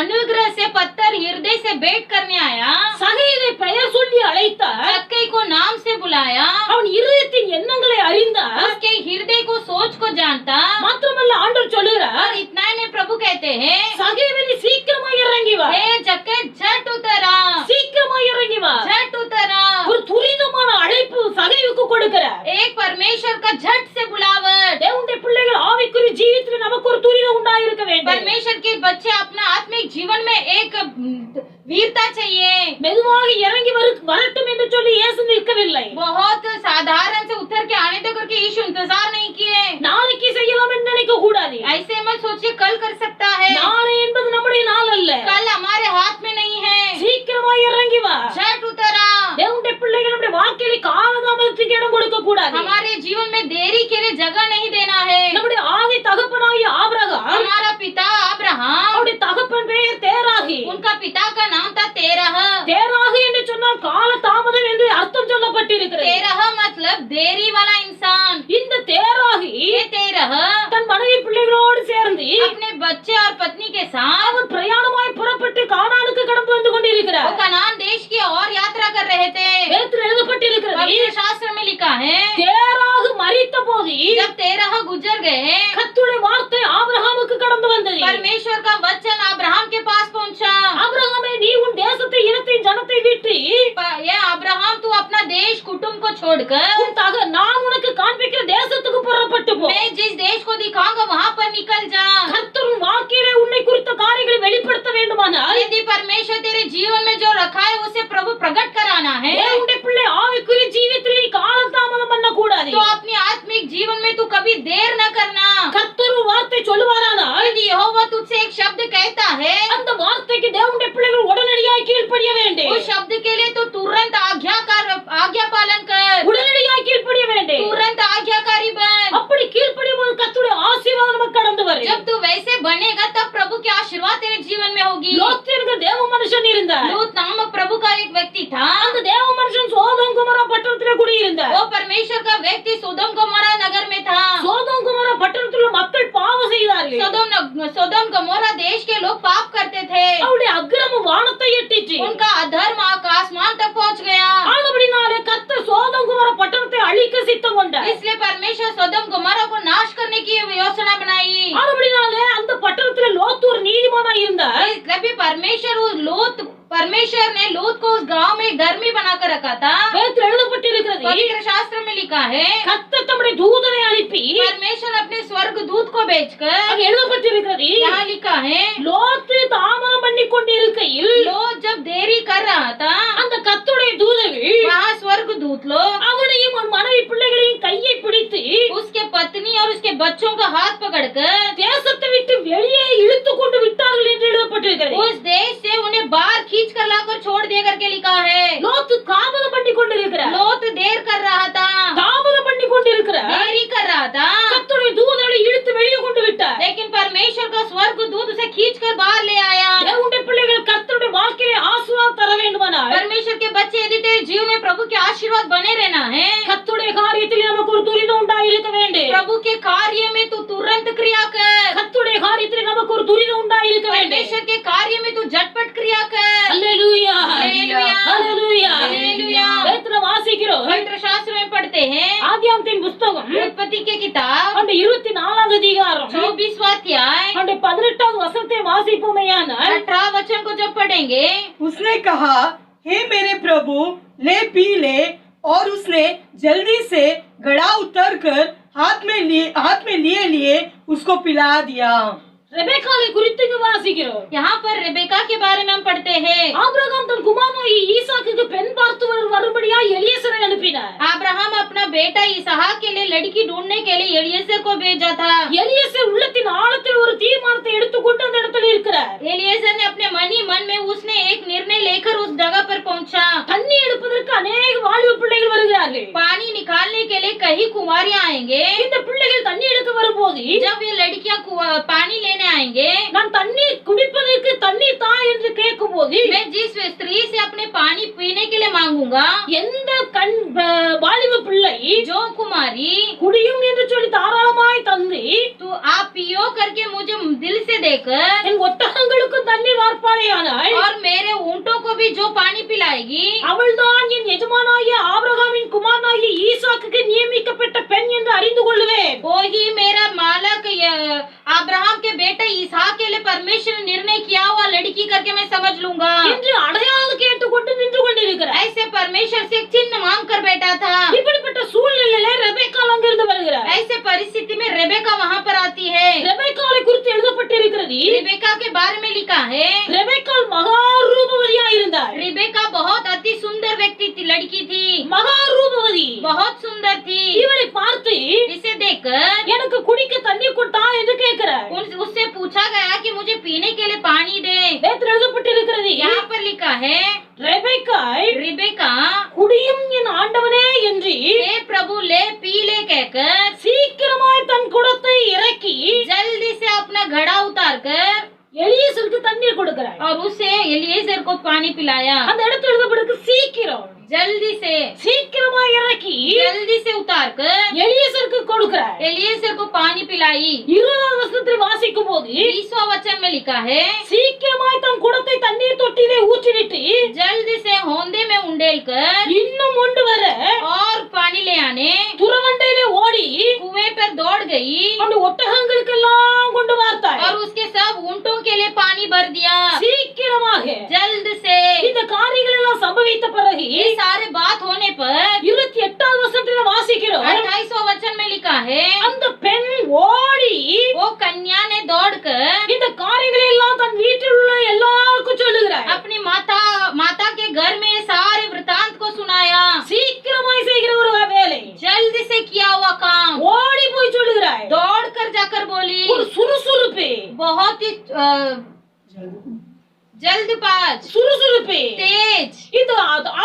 अनुग्रह से पत्थर हृदय से भेंट करने आया।
சகைவை பெயர் சொல்லி அழைத்தார்.
जक्कई को नाम से बुलाया।
அவன் இருதயத்தின் எண்ணங்களை அறிந்தார்.
उसके हृदय को सोच को जानता।
மாத்திரமல்ல ஆண்டவர் சொல்லுகிறார்,
और इतना नहीं प्रभु कहते हैं,
சகைவே நீ சீக்கிரமாய் இறங்கி வா.
हे जक्कई झट उतर आ।
சீக்கிரமாய் இறங்கி வா.
झट उतर आ।
ஒரு துரிதமான அழைப்பு சகைவுக்கு கொடுக்கிறார்.
एक परमेश्वर का झट से बुलावट।
தேவனுடைய பிள்ளைகள் ஆவிக்குரிய ஜீவிதத்தில் நமக்கு ஒரு துரிதம் உண்டாயிருக்க வேண்டும்.
परमेश्वर के बच्चे अपना आत्मिक जीवन में एक वीरता चाहिए।
மெதுவாக இறங்கி வரட்டும் என்று சொல்லி இயேசு நிற்கவில்லை.
बहुत साधारण से उतर के आने दो करके यीशु इंतजार नहीं किए।
நாளைக்கு செய்யலாம் என்று நினைக்க கூடாது.
ऐसे मत सोचिए कल कर सकता है।
நாளை என்பது நம்முடைய நாள் அல்ல.
कल हमारे हाथ में नहीं है।
சீக்கிரமாய் இறங்கி வா.
झट उतर आ।
தேவனுடைய பிள்ளைகள் நம்முடைய வாழ்க்கையில காலதாமதத்துக்கு இடம் கொடுக்க கூடாது.
हमारे जीवन में देरी के लिए जगह नहीं देना है।
நம்முடைய ஆதி தகப்பனாகிய ஆபிரகாம்,
हमारा पिता अब्राहम,
அவருடைய தகப்பன் பெயர் தேராகி.
उनका पिता का नाम था तेरह।
தேராகி என்று சொன்னால் கால தாமதம் என்று அர்த்தம் சொல்லப்பட்டிருக்கிறது.
तेरह मतलब देरी वाला इंसान।
இந்த தேராகி
ये तेरह
தன் மனைவி பிள்ளைகளோடு சேர்ந்து
अपने बच्चे और पत्नी के साथ
அவர் பிரயாணமாய் புறப்பட்டு கானானுக்கு கடந்து வந்து
वो
கொண்டிருக்கிறார்.
कनान देश की और यात्रा कर रहे थे।
வேதத்தில் எழுதப்பட்டிருக்கிறது,
पवित्र शास्त्र में लिखा है,
தேராகு மரித்த போது
जब तेरह गुजर गए,
கர்த்தருடைய வார்த்தை ஆபிரகாமுக்கு கடந்து வந்தது.
परमेश्वर का वचन अब्राहम के पास पहुंचा।
ஆபிரகாமே, நீ உன் தேசத்தை இனத்தை ஜனத்தை விட்டு
ये अब्राहम तू अपना देश कुटुंब को छोड़कर
நான் உனக்கு காண்பிக்கிற தேசத்துக்கு புறப்பட்டு போ.
मैं जिस देश को दिखाऊंगा वहाँ पर निकल जा।
கர்த்தர் உன் வாழ்க்கையிலே உன்னை குறித்த காரியங்களை வெளிப்படுத்த வேண்டுமானால்
यदि परमेश्वर तेरे जीवन में जो रखा है उसे प्रभु प्रकट कराना है,
தேவனுடைய பிள்ளை ஆவிக்குரிய ஜீவியத்தில் நீ காலதாமதம் பண்ண கூடாது.
तो अपनी आत्मिक जीवन में तू कभी देर न करना।
கர்த்தர் ஒரு வார்த்தை சொல்லுவாரானால்
यदि यहोवा तुझसे एक शब्द कहता है,
அந்த வார்த்தைக்கு தேவனுடைய பிள்ளைகள் உடனடியாய் கீழ்ப்படிய வேண்டும்.
उस शब्द के लिए तो तुरंत आज्ञा पालन कर।
உடனடியாய் கீழ்ப்படிய வேண்டும்.
तुरंत आज्ञाकारी बन।
அப்படி கீழ்ப்படியும் போது கர்த்தருடைய ஆசீர்வாதம் நமக்கு கடந்து வரும்.
जब तू वैसे बनेगा तब प्रभु की आशीर्वाद तेरे जीवन में होगी।
லோத் என்கிற தேவ மனுஷன் இருந்தார்.
लूत नामक प्रभु का एक व्यक्ति था।
அந்த தேவ மனுஷன் சோதோம் குமரா பட்டணத்திலே குடியிருந்தார்.
वो परमेश्वर का व्यक्ति सोदोम गोमोरा नगर में था।
சோதோம் குமரா பட்டணத்தில் உள்ள மக்கள் பாவம் செய்தார்கள்.
सोदोम गोमोरा देश के लोग पाप करते थे।
அவருடைய அக்கிரமம் வானத்தை எட்டிச்சு.
उनका अधर्म आसमान तक पहुंच गया।
ஆனபடினாலே கர்த்தர் சோதோம் குமரா பட்டணத்தை அழிக்க சித்தம் கொண்டார்.
इसलिए परमेश्वर सोदोम गोमोरा को नाश करने की योजना बनाई।
ஆனபடினாலே அந்த பட்டணத்திலே லோத் ஒரு நீதிமானாய் இருந்தார்.
कभी परमेश्वर ने लूत को उस गांव में घर में बनाकर रखा था।
வேதத்தில் எழுதப்பட்டிருக்கிறது,
पवित्र शास्त्र में लिखा है,
கர்த்தர் தம்முடைய தூதனை அனுப்பி
परमेश्वर अपने स्वर्ग दूत को भेजकर,
அங்க எழுதப்பட்டிருக்கிறது,
यहाँ लिखा है,
லோத் தாமதம் பண்ணி கொண்டிருக்கையில்
लोत जब देरी कर रहा था,
அந்த கர்த்தருடைய தூதர்கள்
वहाँ स्वर्ग दूत लोग
அவனையும் அவன் மனைவி பிள்ளைகளையும் கையை பிடித்து
उसके पत्नी और उसके बच्चों का हाथ पकड़कर
தேசத்தை விட்டு வெளியே இழுத்து கொண்டு விட்டார்கள் என்று எழுதப்பட்டிருக்கிறது.
उस देश से उन्हें बाहर खींच कर लाकर छोड़ दिया करके लिखा है।
லோத் தாமதம் பண்ணி கொண்டிருக்கிறார்.
लोत देर कर रहा था,
தாமதம் பண்ணி கொண்டிருக்கிறார்.
देरी कर रहा था,
கர்த்தருடைய தூதர்களை இழுத்து வெளியே கொண்டு விட்டார்.
लेकिन परमेश्वर का स्वर्ग दूत उसे खींच कर बाहर ले आया।
தேவனுடைய பிள்ளைகள் கர்த்தருடைய வாழ்க்கையிலே ஆசீர்வாதம் தர வேண்டுமானால்
परमेश्वर के बच्चे यदि तेरे जीवन में प्रभु के आशीर्वाद बने रहना है,
கர்த்தருடைய காரியத்தில் நமக்கு ஒரு துரிதம் உண்டாயிருக்க வேண்டும்.
प्रभु के कार्य में तू तुरंत क्रिया कर।
கர்த்தருடைய காரியத்தில் நமக்கு ஒரு துரிதம் உண்டாயிருக்க வேண்டும்.
परमेश्वर के कार्य में तू झटपट क्रिया कर।
அல்லேலூயா,
அல்லேலூயா,
அல்லேலூயா,
அல்லேலூயா।
வேதத்துல வாசிக்கிறோம்,
पवित्र शास्त्र में पढ़ते हैं,
ஆதியாகமத்தின் புத்தகம்
उत्पत्ति के किताब
அந்த 24வது அதிகாரம்
24वां अध्याय
அந்த 18வது வசனத்தை வாசிப்போமேயானால்
18 वचन को जब पढ़ेंगे,
उसने कहा, हे मेरे प्रभु, ले पी ले। और उसने जल्दी से घड़ा उतर कर हाथ में लिए उसको पिला दिया।
ரெபெக்காவை குறித்து வாசிக்கிறோம்.
यहाँ पर रेबेका के बारे में हम पढ़ते हैं।
ஆபிரகாம் தன் குமாரனாகிய ஈசாக்குக்கு பெண் பார்த்து வரும்படியா எலியேசரை அனுப்பினார்.
अब्राहम अपना बेटा इसहाक के लिए लड़की ढूंढने के लिए एलिएजर को भेजा था।
எலியேசர் உள்ளத்தின் ஆழத்தில் ஒரு தீர்மானத்தை எடுத்துக்கொண்டு அந்த இடத்துல இருக்கிறார்.
एलिएजर ने अपने मन में उसने एक निर्णय लेकर उस जगह पर पहुंचा।
தண்ணி எடுப்பதற்கு अनेक வாலிப பிள்ளைகள் வருகிறார்கள்.
पानी निकालने निकालने के लिए कई कुंवारियां आएंगे।
இந்த பிள்ளைகள் தண்ணி எடுக்க வரும்போது
जब ये लड़कियां पानी लेने आएंगे,
நான் தண்ணீர் குடிப்பதற்கு தண்ணீர் தா என்று கேட்கும்போது
मैं जिस स्त्री से अपने पानी पीने के लिए मांगूंगा,
எந்த வாலிப பிள்ளை
जो कुमारी
குடியும் என்று சொல்லி தாராளமாய் தந்து
तो आप पियो करके मुझे दिल से देकर
என் ஒட்டகங்களுக்கு தண்ணீர் வார்ப்பாளேயானாள்
और मेरे ऊंटों को भी जो पानी पिलाएगी,
அவள்தான் என் எஜமானாகிய ஆபிரகாமின் குமாரனாகிய ஈசாக்குக்கு நியமிக்கப்பட்ட பெண் என்று அறிந்து கொள்வேன்.
वो ही मेरा मालक अब्राहम के बेटे इसहाक के लिए परमेश्वर ने निर्णय किया हुआ लड़की करके मैं समझ लूंगा
என்று அடையாளம் கேட்டுக்கொண்டு நின்று கொண்டிருக்கிறார்.
ऐसे परमेश्वर से एक चिन्ह मांग कर बैठा था।
இப்படிப்பட்ட சூழ்நிலையில ரெபெக்காள் அங்கிருந்து வருகிறார்.
ऐसे परिस्थिति में रेबेका वहाँ पर आती है।
ரெபெக்காளை குறித்து எழுதப்பட்டிருக்கிறது.
रेबेका के बारे में लिखा है,
ரெபெக்காள் மகா ரூபவதியா இருந்தார்.
रेबेका बहुत अति सुंदर व्यक्ति थी, लड़की थी,
மகா ரூபவதி
बहुत सुंदर थी।
இவளை பார்த்து
इसे देखकर
எனக்கு குடிக்க தண்ணி கொட்டா என்று கேட்கிறார்.
उससे पूछा गया कि मुझे पीने के लिए पानी दे।
வேதத்தில் எழுதப்பட்டிருக்கிறது,
यहाँ पर लिखा है,
ரெபெக்காள்
रेबेका
குடியும் என் ஆண்டவனே என்று
हे प्रभु ले पी ले कहकर
சீக்கிரமாய் தன் குடத்தை இறக்கி
जल्दी से अपना घड़ा उतार कर
எலியேசருக்கு தண்ணீர் கொடுக்கிறார்.
और उसे एलिएजर को पानी पिलाया।
அந்த இடத்துல எழுதப்பட்டிருக்கு சீக்கிரம்,
जल्दी से
சீக்கிரமாய் இறக்கி
जल्दी से उतार कर
எலியேசருக்கு கொடுக்கிறார்.
एलिएजर को पानी पिलाई।
20வது வசனத்தை வாசிக்கும் போது
20वां वचन में लिखा है,
சீக்கிரமாய் தன் குடத்தை தண்ணீர் தொட்டிலே ஊற்றிவிட்டு
जल्दी से होंदे में उंडेल कर
இன்னும் ஒன்று வர
और पानी ले आने
துறவண்டையிலே ஓடி
कुएं पर दौड़ गई
அந்த ஒட்டகங்களுக்கெல்லாம் கொண்டு வார்த்தாள்.
और उसके सब ऊंटों के लिए पानी भर दिया।
சீக்கிரமாக
जल्द से
இந்த காரியங்கள் எல்லாம் சம்பவித்த பிறகு
ये सारे बात होने पर
28வது வசனத்துல வாசிக்கிறோம்,
28वां वचन में लिखा है,
அந்த பெண் ஓடி
वो कन्या ने दौड़कर
இந்த காரியங்களை எல்லாம் தன் வீட்டில் உள்ள எல்லாருக்கும் சொல்லுகிறார்.
अपनी माता के घर में सारे वृतांत को सुनाया।
சீக்கிரமாய் செய்கிற ஒரு வேலை,
जल्दी से किया हुआ काम
ஓடி போய் சொல்லுகிறார்.
दौड़ कर जाकर बोली।
ஒரு சுறுசுறுப்பு,
बहुत ही जल्दबाज,
சுறுசுறுப்பு,
तेज
இந்த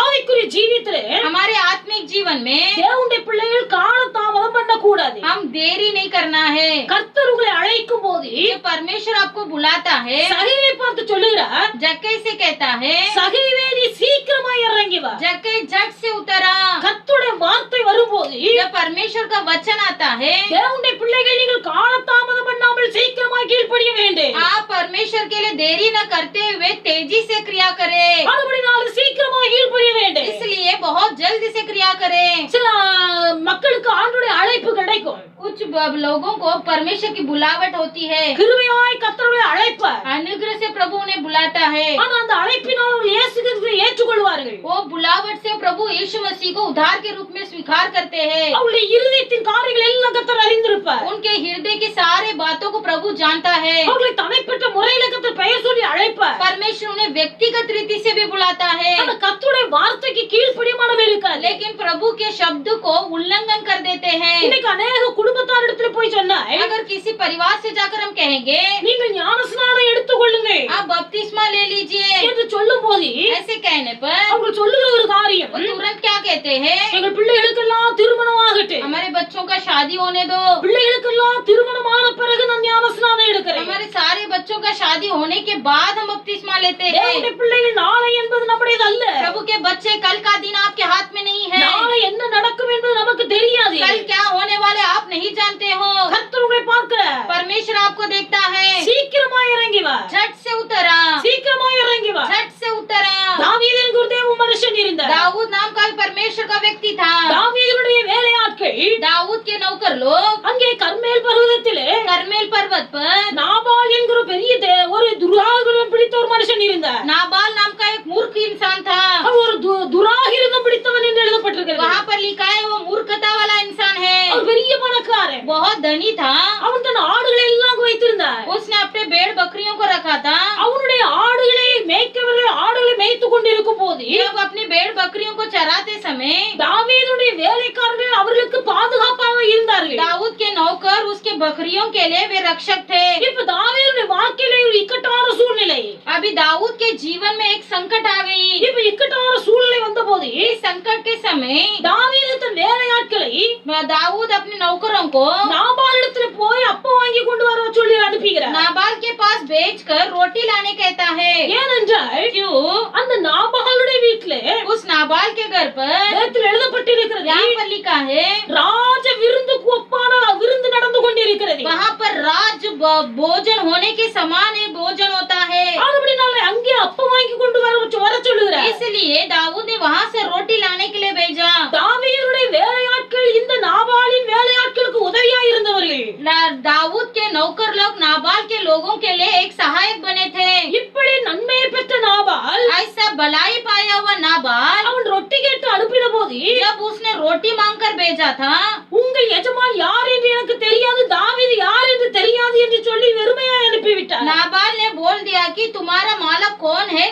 ஆவிக்குரிய ஜீவியத்துல
हमारे आत्मिक जीवन में
தேவனுடைய பிள்ளைகள் காலதாமதம் பண்ண கூடாது.
हम देरी नहीं करना है।
கர்த்தர் உங்களை அழைக்கும் போது
जो परमेश्वर आपको बुलाता है,
சகீவை பார்த்து சொல்லுகிறார்,
जक्कई से कहता है,
சகீவே நீ சீக்கிரமாய் இறங்கி வா.
जक्कई झट से उतरा।
கர்த்தருடைய வார்த்தை வரும்போது
जब परमेश्वर का वचन आता है,
தேவனுடைய பிள்ளைகள் நீங்கள் காலதாமதம் பண்ணாமல் சீக்கிரமாய் கீழ்ப்படிய வேண்டும்.
आप परमेश्वर के लिए देरी न करते हुए तेजी से क्रिया करें।
அதுபடினால சீக்கிரமாய் கீழ்ப்படிய வேண்டும்.
इसलिए बहुत जल्दी से क्रिया करें।
சில மக்களுக்கு ஆண்டவருடைய அழைப்பு கிடைக்கும்,
कुछ लोगों को परमेश्वर की बुलावट होती है,
கிருபையாய் கர்த்தருடைய அழைப்பு,
अनुग्रह से प्रभु उन्हें बुलाता है।
ஆனா அந்த அழைப்பினால் அவர்கள் இயேசு கிறிஸ்துவை ஏற்றுக்கொள்வார்கள்.
वो बुलावट से प्रभु यीशु मसीह को उद्धार के रूप में स्वीकार करते हैं।
அவருடைய இருதயத்தின் காரியங்கள் எல்லாம் கர்த்தர் அறிந்திருப்பார்.
उनके हृदय की सारे बातों को प्रभु जानता है।
அவர்களை தனிப்பட்ட முறையில கர்த்தர் பெயர் சொல்லி அழைப்பார்.
परमेश्वर उन्हें व्यक्तिगत रीति से भी बुलाता है,
ஆனா கர்த்தருடைய வார்த்தைக்கு கீழ்ப்படியாமல் இருக்காது.
लेकिन प्रभु के शब्द को उल्लंघन कर देते हैं।
இன்னைக்கு अनेक குடும்பத்தாரிடத்துல போய் சொன்னாய்,
अगर किसी परिवार से जाकर हम कहेंगे
நீங்கள் ஞானஸ்நானம் எடுத்துக்கொள்ளுங்க
आप बपतिस्मा ले लीजिए,
என்று சொல்லும் போது
ऐसे कहने पर
அவங்க சொல்லுகிற ஒரு காரியம்,
वो तुरंत क्या कहते हैं,
எங்கள் பிள்ளைகளுக்கெல்லாம் திருமணம் ஆகட்டும்,
हमारे बच्चों का शादी होने दो,
பிள்ளைகளுக்கெல்லாம் திருமணமான பிறகு நான் ஞானஸ்நானம் எடுக்கிறேன்.
हमारे सारे बच्चों का शादी होने के बाद हम बपतिस्मा लेते हैं।
தேவனுடைய பிள்ளைகள் நாளை என்பது நம்முடையது அல்ல.
प्रभु के बच्चे कल का दिन आपके हाथ में नहीं है।
நாளை என்ன நடக்கும் என்பது நமக்கு தெரியாது.
कल क्या होने वाले आप नहीं जानते हो।
கர்த்தர் உங்களை பார்க்கிறார்.
परमेश्वर आपको देखता है।
சீக்கிரமாய் இறங்கி வா,
झट से उतरा,
சீக்கிரமாய் இறங்கி வா.
झट से उतरा।
தாவீதின் குருதேவ மனுஷன் இருந்தார்.
दाऊद नाम का एक परमेश्वर का व्यक्ति था।
தாவீதுடைய வேலையாட்கள்
दाऊद के नौकर लोग
அங்கே கர்மேல் பர்வதத்திலே
करमेल पर्वत पर
நாபால் என்கிற பெரிய ஒரு துராகிருதம் பிடித்த ஒரு மனுஷன் இருந்தார்.
नाबाल नाम का एक मूर्ख इंसान था।
அவர் ஒரு துராகிருதம் பிடித்தவன் என்று எழுதப்பட்டிருக்கிறது.
वहाँ पर लिखा है वो मूर्खता वाला इंसान है।
அவர் பெரிய பணக்காரன்.
बहुत धनी था।
அவன் தன் ஆடுகளை எல்லாம் வைத்திருந்தார்.
उसने अपने भेड़ बकरियों को रखा था।
அவனுடைய ஆடுகளை மேய்க்கவர்கள் ஆடுகளை மேய்த்துக் கொண்டிருக்கும் போது
जब अपनी भेड़ बकरियों को चराते समय
தாவீதுடைய வேலைக்காரர்கள் அவர்களுக்கு பாதுகாப்பாக இருந்தார்கள்.
दाऊद के नौकर उसके बकरियों के लिए वे रक्षक थे।
இப்ப தாவீதுடைய வாழ்க்கையில ஒரு இக்கட்டான சூழ்நிலை.
अभी दाऊद के जीवन में एक संकट आ गई।
இப்ப இக்கட்டான சூழ்நிலை வந்த போது போது
इस संकट के समय
தாவீது தன் வேலையாட்களை
दाऊद अपने नौकरों को
நாபாலிடத்துல போய் அப்பம் வாங்கி கொண்டு வர சொல்லி அனுப்புகிறார்.
नाबाल के पास भेजकर रोटी लाने कहता है।
ஏனென்றால்
क्यों?
அந்த நாபாலுடைய வீட்டிலே
उस नाबाल के घर पर
வேதத்தில் எழுதப்பட்டிருக்கிறது,
यहाँ पर लिखा है
ராஜ விருந்துக்கு ஒப்பான விருந்து நடந்து கொண்டிருக்கிறது.
वहाँ पर राज भोजन होने के समान एक भोजन होता है।
அதுபடினால அங்கே அப்பம் வாங்கி கொண்டு வர சொல்லுகிறார்.
इसलिए दाऊद ने वहाँ से रोटी लाने के लिए भेजा।
தாவீதுடைய வேலையாட்கள் இந்த நாபாலின் வேலையாட்களுக்கு உதவியா இருந்தவர்கள்.
दाऊद के नौकर लोग नाबाल के लोगों के लिए एक सहायक बने थे।
இப்படி நன்மையை பெற்ற நாபால்
ऐसा भलाई पाया हुआ नाबाल
அவன் ரொட்டி கேட்டு அனுப்பின போது
जब उसने रोटी मांगकर भेजा था,
உங்கள் எஜமான் யார் என்று எனக்கு தெரியாது, தாவீது யார் என்று தெரியாது என்று சொல்லி வெறுமையாய் அனுப்பிவிட்டார்.
नाबाल ने बोल दिया कि तुम्हारा मालिक कौन है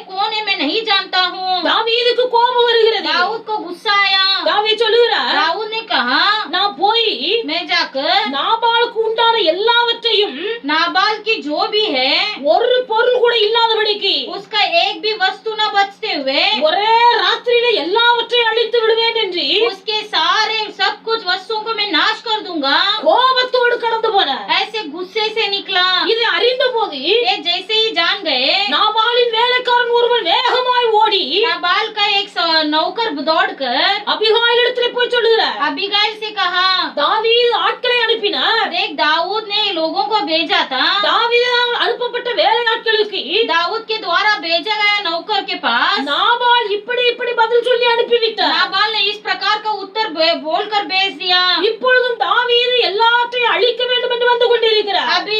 मैं नहीं जानता हूँ।
தாவீதுக்கு கோபம் வருகிறது.
दाऊद को गुस्सा आया।
தாவீது சொல்லுகிறார்,
दाऊद ने कहा
நான் போய்
मैं जाकर
நாபாலுக்கு உண்டான எல்லாவற்றையும்
नाबाल की जो भी है
ஒரு பொருள் கூட இல்லாதபடிக்கு
उसका एक भी वस्तु न बचते हुए
ஒரே ராத்திரியில எல்லாவற்றையும் அழித்து விடுவேன் என்று
उसके सारे सब कुछ वस्तुओं को मैं नाश कर दूंगा,
கோபத்தோடு கடந்து போனார்.
ऐसे गुस्से से निकला।
இதை அறிந்த போது
ये जैसे ही जान गए,
நாபாலின் வேலைக்காரன் ஒருவன் வேகமாய் ஓடி
नाबाल का एक नौकर दौड़कर
அபிகாயிலிடத்தில் போய் சொல்லுகிறார்,
अबीगाइल से कहा
தாவீது ஆட்களை அனுப்பினார்.
देख दाऊद ने लोगों को भेजा था।
தாவீதால் அனுப்பப்பட்ட வேலையாட்களுக்கு
दाऊद के द्वारा भेजा गया नौकर के पास
நாபால் இப்படி இப்படி பதில் சொல்லி அனுப்பிவிட்டார்.
नाबाल ने इस प्रकार का उत्तर बोलकर भेज दिया।
இப்பொழுதும் தாவீது எல்லாத்தையும் அழிக்க வேண்டும் என்று வந்து கொண்டிருக்கிறார்.
अभी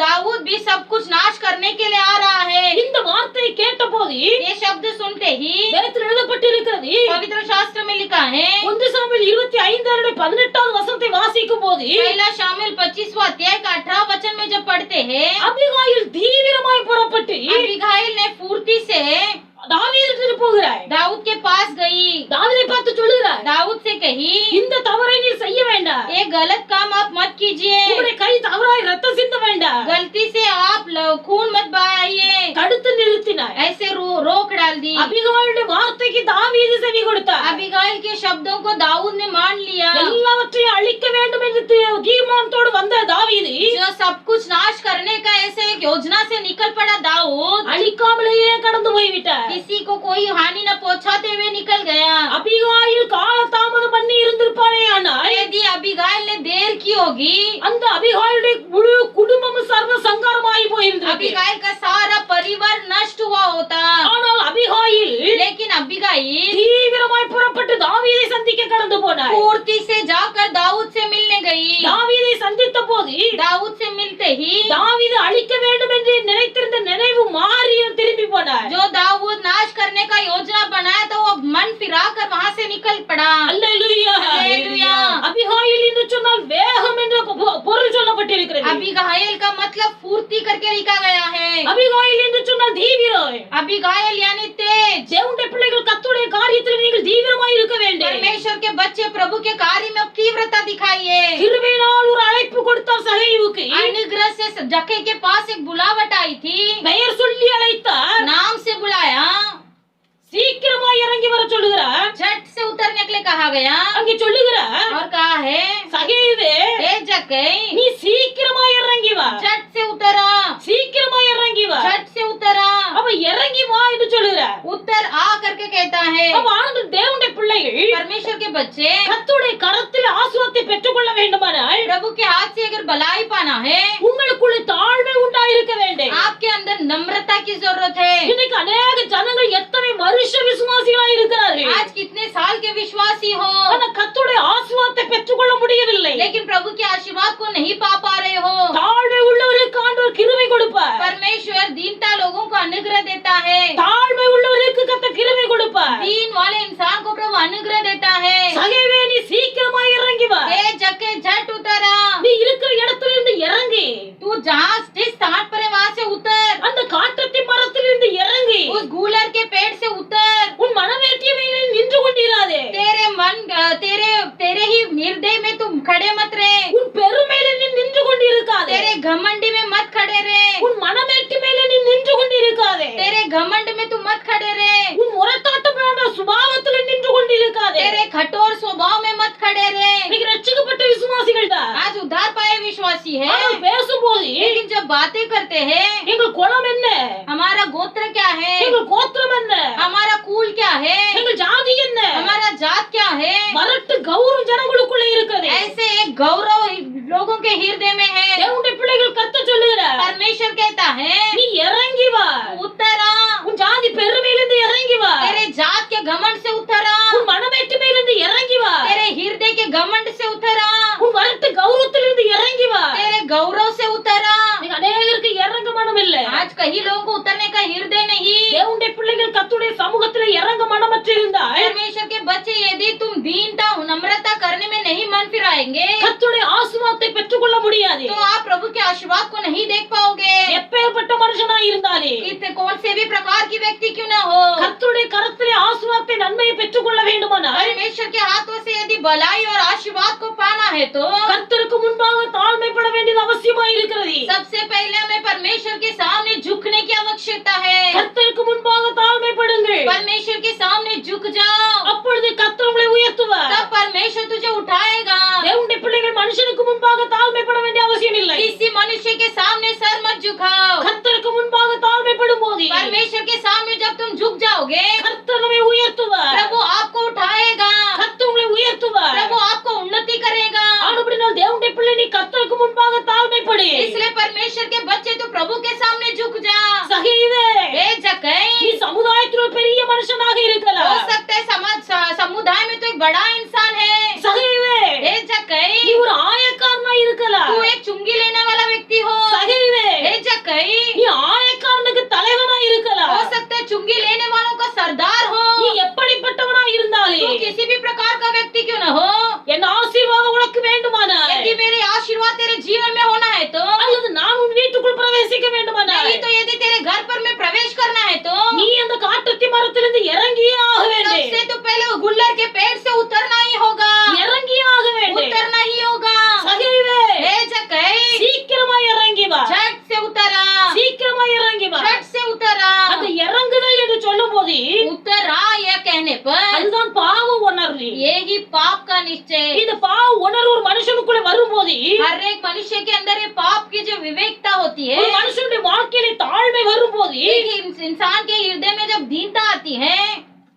दाऊद भी सब कुछ नाश करने के लिए आ रहा है।
இந்த வார்த்தை கேட்டபோது
ये शब्द सुनते ही
வேதத்தில் எழுதப்பட்டிருக்கிறது,
पवित्र शास्त्र में लिखा है,
1 சாமுவேல் 25:18 வசனத்தை வாசிக்கும் போது
पहला शामिल 25वां अध्याय का 18 वचन में जब पढ़ते हैं,
அபிகாயில் தீவிரமாய் புறப்பட்டு
अबीगाइल ने फुर्ती से
தாவீதுக்கு போகிறார்.
दाऊद के पास गई।
தாவீதை பார்த்து சொல்லுகிறார்,
दाऊद से कही
இந்த தவறை நீ செய்ய வேண்டாம்,
ये गलत काम आप मत कीजिए,
உங்களுடைய கை தவறாய் ரத்தம் சிந்த வேண்டாம்,
गलती से आप खून मत बहाइए।
தடுத்து நிறுத்தினார்.
ऐसे रोक डाल दी।
அபிகாயிலுடைய வார்த்தைக்கு தாவீது செவி கொடுத்தார்.
अबीगाइल के शब्दों को दाऊद ने मान लिया।
எல்லாவற்றையும் அழிக்க வேண்டும் என்று தீர்மானத்தோடு வந்த தாவீது
जो सब कुछ नाश करने का ऐसे एक योजना से निकल पड़ा दाऊद,
அழிக்காமலேயே கடந்து போய்விட்டார்.
किसी को कोई हानि न पहुंचाते हुए निकल गया।
அபிகாயில் காலதாமதம் பண்ணி இருந்திருப்பாரே ஆனால்
यदि अबीगाइल ने देर की होगी,
அந்த அபிகாயிலுடைய முழு குடும்பமும் சர்வ சங்காரமாகி போயிருந்தது.
अबीगाइल का सारा परिवार नष्ट हुआ होता।
ஆனால் அபிகாயில்
लेकिन अबीगाइल
தீவிரமாய் புறப்பட்டு தாவீதை சந்திக்க கடந்து போனார்.
फुर्ती से जाकर दाऊद से मिलने गई।
தாவீதை சந்தித்த போது
दाऊद से मिलते ही
தாவீது அழிக்க வேண்டும் என்று நினைத்திருந்த நினைவு மாறி திரும்பி போனார்.
जो दाऊद नाश करने का योजना बनाया था वो मन फिराकर वहाँ से निकल पड़ा।
அல்லேலூயா.
हालेलुया।
அபிகாயில் என்று சொன்னால் வேகம் என்று பொருள் சொல்லப்பட்டிருக்கிறது.
अबीगाइल का मतलब फुर्ती करके लिखा गया है।
அபிகாயில் என்று சொன்னால் தீவிரம்.
अबीगाइल यानी तेज।
தேவனுடைய பிள்ளைகள் கர்த்தருடைய காரியத்தில் நீங்கள் தீவிரமாய் இருக்க வேண்டும்.
परमेश्वर के बच्चे प्रभु के कार्य में तीव्रता दिखाइए।
கிருபையினால் ஒரு அழைப்பு கொடுத்தார் சகேயுவுக்கு.
अनुग्रह से जक्कई के पास एक बुलावट आई थी।
பெயர் சொல்லி अழைத்தார்.
नाम से बुलाया।
சீக்கிரமாய் இறங்கி வர சொல்லுகிறார்.
झट से उतरने के लिए कहा गया।
அங்கே சொல்லுகிறார்,
और कहा है
சகேயுவே
हे जक्कई
நீ சீக்கிரமாய் இறங்கி வா.
झट से उतरा।
சீக்கிரமாய் இறங்கி வா.
झट से उतरा।
அவ இறங்கி வா என்று சொல்லுகிறார்.
उतर आ करके कहता है।
அவ ஆண்டு தேவனுடைய பிள்ளைகள்
परमेश्वर के बच्चे
கர்த்தருடைய கரத்தில் ஆசீர்வாதத்தை பெற்றுக்கொள்ள வேண்டுமானால்
प्रभु के हाथ से अगर भलाई पाना है,
உங்களுக்குள்ள தாழ்மை உண்டாயிருக்க வேண்டும்.
आपके अंदर नम्रता की जरूरत है।
இன்னைக்கு अनेक ஜனங்கள் எத்தனை வருஷ விசுவாசிகளாய் இருக்கிறார்கள்.
आज कितने साल के विश्वासी हो,
ஆனா கர்த்தருடைய ஆசீர்வாதத்தை பெற்றுக்கொள்ள முடியவில்லை.
लेकिन प्रभु के आशीर्वाद को नहीं पा रहे हो।
தாழ்மை உள்ளவருக்கு ஆண்டவர் கிருபை கொடுப்பார்.
परमेश्वर दीनता लोगों को अनुग्रह देता है।
தாழ்மை உள்ளவருக்கு கர்த்தர் கிருபை கொடுப்பார்.
दीन वाले इंसान को प्रभु अनुग्रह देता है।
சகேவே நீ சீக்கிரமாய் இறங்கி வா.
हे जक्कई झट उतरा।
நீ இருக்கிற இடத்துல இருந்து இறங்கி
तू जहाँ जिस स्थान पर है वहाँ से उतर।
அந்த காட்டத்தி மரத்தில் இருந்து இறங்கி
उस गूलर के पेड़ से उतर।
உன் மனவேட்டிய மேலே நின்று கொண்டிராதே.
तेरे ही निर्दय में तुम खड़े मत रहे।
உன் பெருமையில நீ நின்று கொண்டிருக்காதே.
तेरे घमंडी में मत खड़े रहे।
உன் மனவேட்டி மேலே நீ நின்று கொண்டிருக்காதே.
तेरे घमंड में तुम मत खड़े रहे।
உன் முரட்டாட்டமான சுபாவத்தில் நின்று எங்கள் குலம் என்ன,
हमारा गोत्र क्या है,
எங்கள் கோத்திரம் என்ன,
हमारा कुल क्या है,
எங்கள் ஜாதி என்ன,
हमारा जात क्या है।
வரட்டு கௌரவம் ஜனங்களுக்குள்ள இருக்கிறது.
ऐसे एक गौरव लोगों के हृदय में है।
தேவனுடைய பிள்ளைகள் கர்த்தர் சொல்லுகிறார்,
परमेश्वर कहता है
நீ இறங்கி வா,
उतरा,
உன் ஜாதி பெருமையிலிருந்து இறங்கி வா,
तेरे जात के घमंड से उतरा,
உன் மனமேட்டுமையிலிருந்து இறங்கி வா,
तेरे हृदय के घमंड से उतरा,
உன் வரட்டு கௌரவத்திலிருந்து இறங்கி வா.
तेरे गौरव से उतरा।
இன்னைக்கு அநேகருக்கு இறங்க மனம் இல்ல.
आज कई लोगों को उतरने का हृदय नहीं।
தேவனுடைய பிள்ளைகள் கர்த்தருடைய சமூகத்திலே இறங்க மனமற்று இருந்தால்
परमेश्वर के बच्चे यदि तुम दीनता नम्रता करने में नहीं मन फिराएंगे
கர்த்தருடைய ஆசீர்வாதத்தை பெற்றுக்கொள்ள முடியாது.
तो आप प्रभु के आशीर्वाद को नहीं देख पाओगे।
எப்பேற்பட்ட மனுஷனாய் இருந்தாலே
कौन से भी प्रकार की व्यक्ति क्यों न हो,
கர்த்தருடைய கரத்திலே ஆசீர்வாதத்தை நன்மையை பெற்றுக்கொள்ள வேண்டுமானால்
परमेश्वर के हाथों से यदि भलाई और आशीर्वाद को पाना है तो
கர்த்தருக்கு முன்பாக தாழ்மைப்பட வேண்டியது அவசியமாய் இருக்கிறது.
सबसे पहले हमें परमेश्वर के सामने झुकने की आवश्यकता है।
கர்த்தருக்கு முன்பாக தாழ்மைப்படுங்கள்,
परमेश्वर के सामने झुक जाओ,
அப்பொழுது கர்த்தர் உங்களை உயர்த்துவார்.
तब परमेश्वर तुझे उठाएगा।
தேவனுடைய பிள்ளைகள் மனுஷனுக்கு முன்பாக தாழ்மைப்பட வேண்டிய அவசியம் இல்லை.
किसी मनुष्य के सामने सर मत झुकाओ।
கர்த்தருக்கு முன்பாக தாழ்மைப்படும் போது
परमेश्वर के सामने जब तुम झुक जाओगे
கர்த்தர் நம்மை உயர்த்துவார்.
प्रभु आपको उठाएगा,
கர்த்தர் உங்களை உயர்த்துவார்.
प्रभु आपको उन्नति करेगा।
ஆனபடியால் தேவனுடைய பிள்ளை நீ கர்த்தருக்கு முன்பாக தாழ்மைப்படு.
इसलिए परमेश्वर के बच्चे तो प्रभु के सामने झुक जा।
சகீவே,
ए जक्कई,
நீ சமுதாயத்தில் ஒரு பெரிய மனுஷனாக
हो
இருக்கலாம்.
सकता है समुदाय में तो एक बड़ा इंसान है।
சகீவே,
ए जक्कई,
நீ ஒரு ஆயக்காரனாய் இருக்கலாம்.
तू एक चुंगी लेने वाला व्यक्ति हो।
சகீவே,
ए जक्कई,
நீ ஆயக்காரனுக்கு தலைவனாய் இருக்கலாம்.
हो सकता है चुंगी लेने वालों का सरदार हो।
நீ எப்படிப்பட்டவனாய் இருந்தாலே
तू किसी भी प्रकार का व्यक्ति क्यों न हो,
என் ஆசீர்வாதம் உனக்கு வேண்டுமானால்
यदि मेरे आशीर्वाद तेरे जीवन में होना है तो,
அல்லது நான் உன் வீட்டுக்குள் பிரவேசிக்க வேண்டுமானால்
नहीं तो यदि तेरे घर पर में प्रवेश करना है तो
நீ அந்த காட்டத்தி மரத்திலிருந்து இறங்கியே ஆக வேண்டும்.
सबसे तो पहले वो गुल्लर के पेड़ से उतरना ही होगा,
இறங்கியே ஆக வேண்டும்.
उतरना ही होगा।
சகீவே,
ए जक्कई,
சீக்கிரமாய் இறங்கி வா,
झट से उतरा,
சீக்கிரமாய் இறங்கி வா.
झट से उतरा।
அந்த இறங்குதல் என்று சொல்லும் போது
उतरा यह कहने पर
அதுதான் பாவ உணர்வு.
ये ही पाप का निश्चय।
இந்த பாவ உணர்வு ஒரு மனுஷனுக்குள்ள வரும்போது
हर एक मनुष्य के अंदर ये पाप की जो विवेकता होती है,
ஒரு மனுஷனுடைய வாழ்க்கையில தாழ்மை வரும்போது
एक इंसान के हृदय में जब दीनता आती है,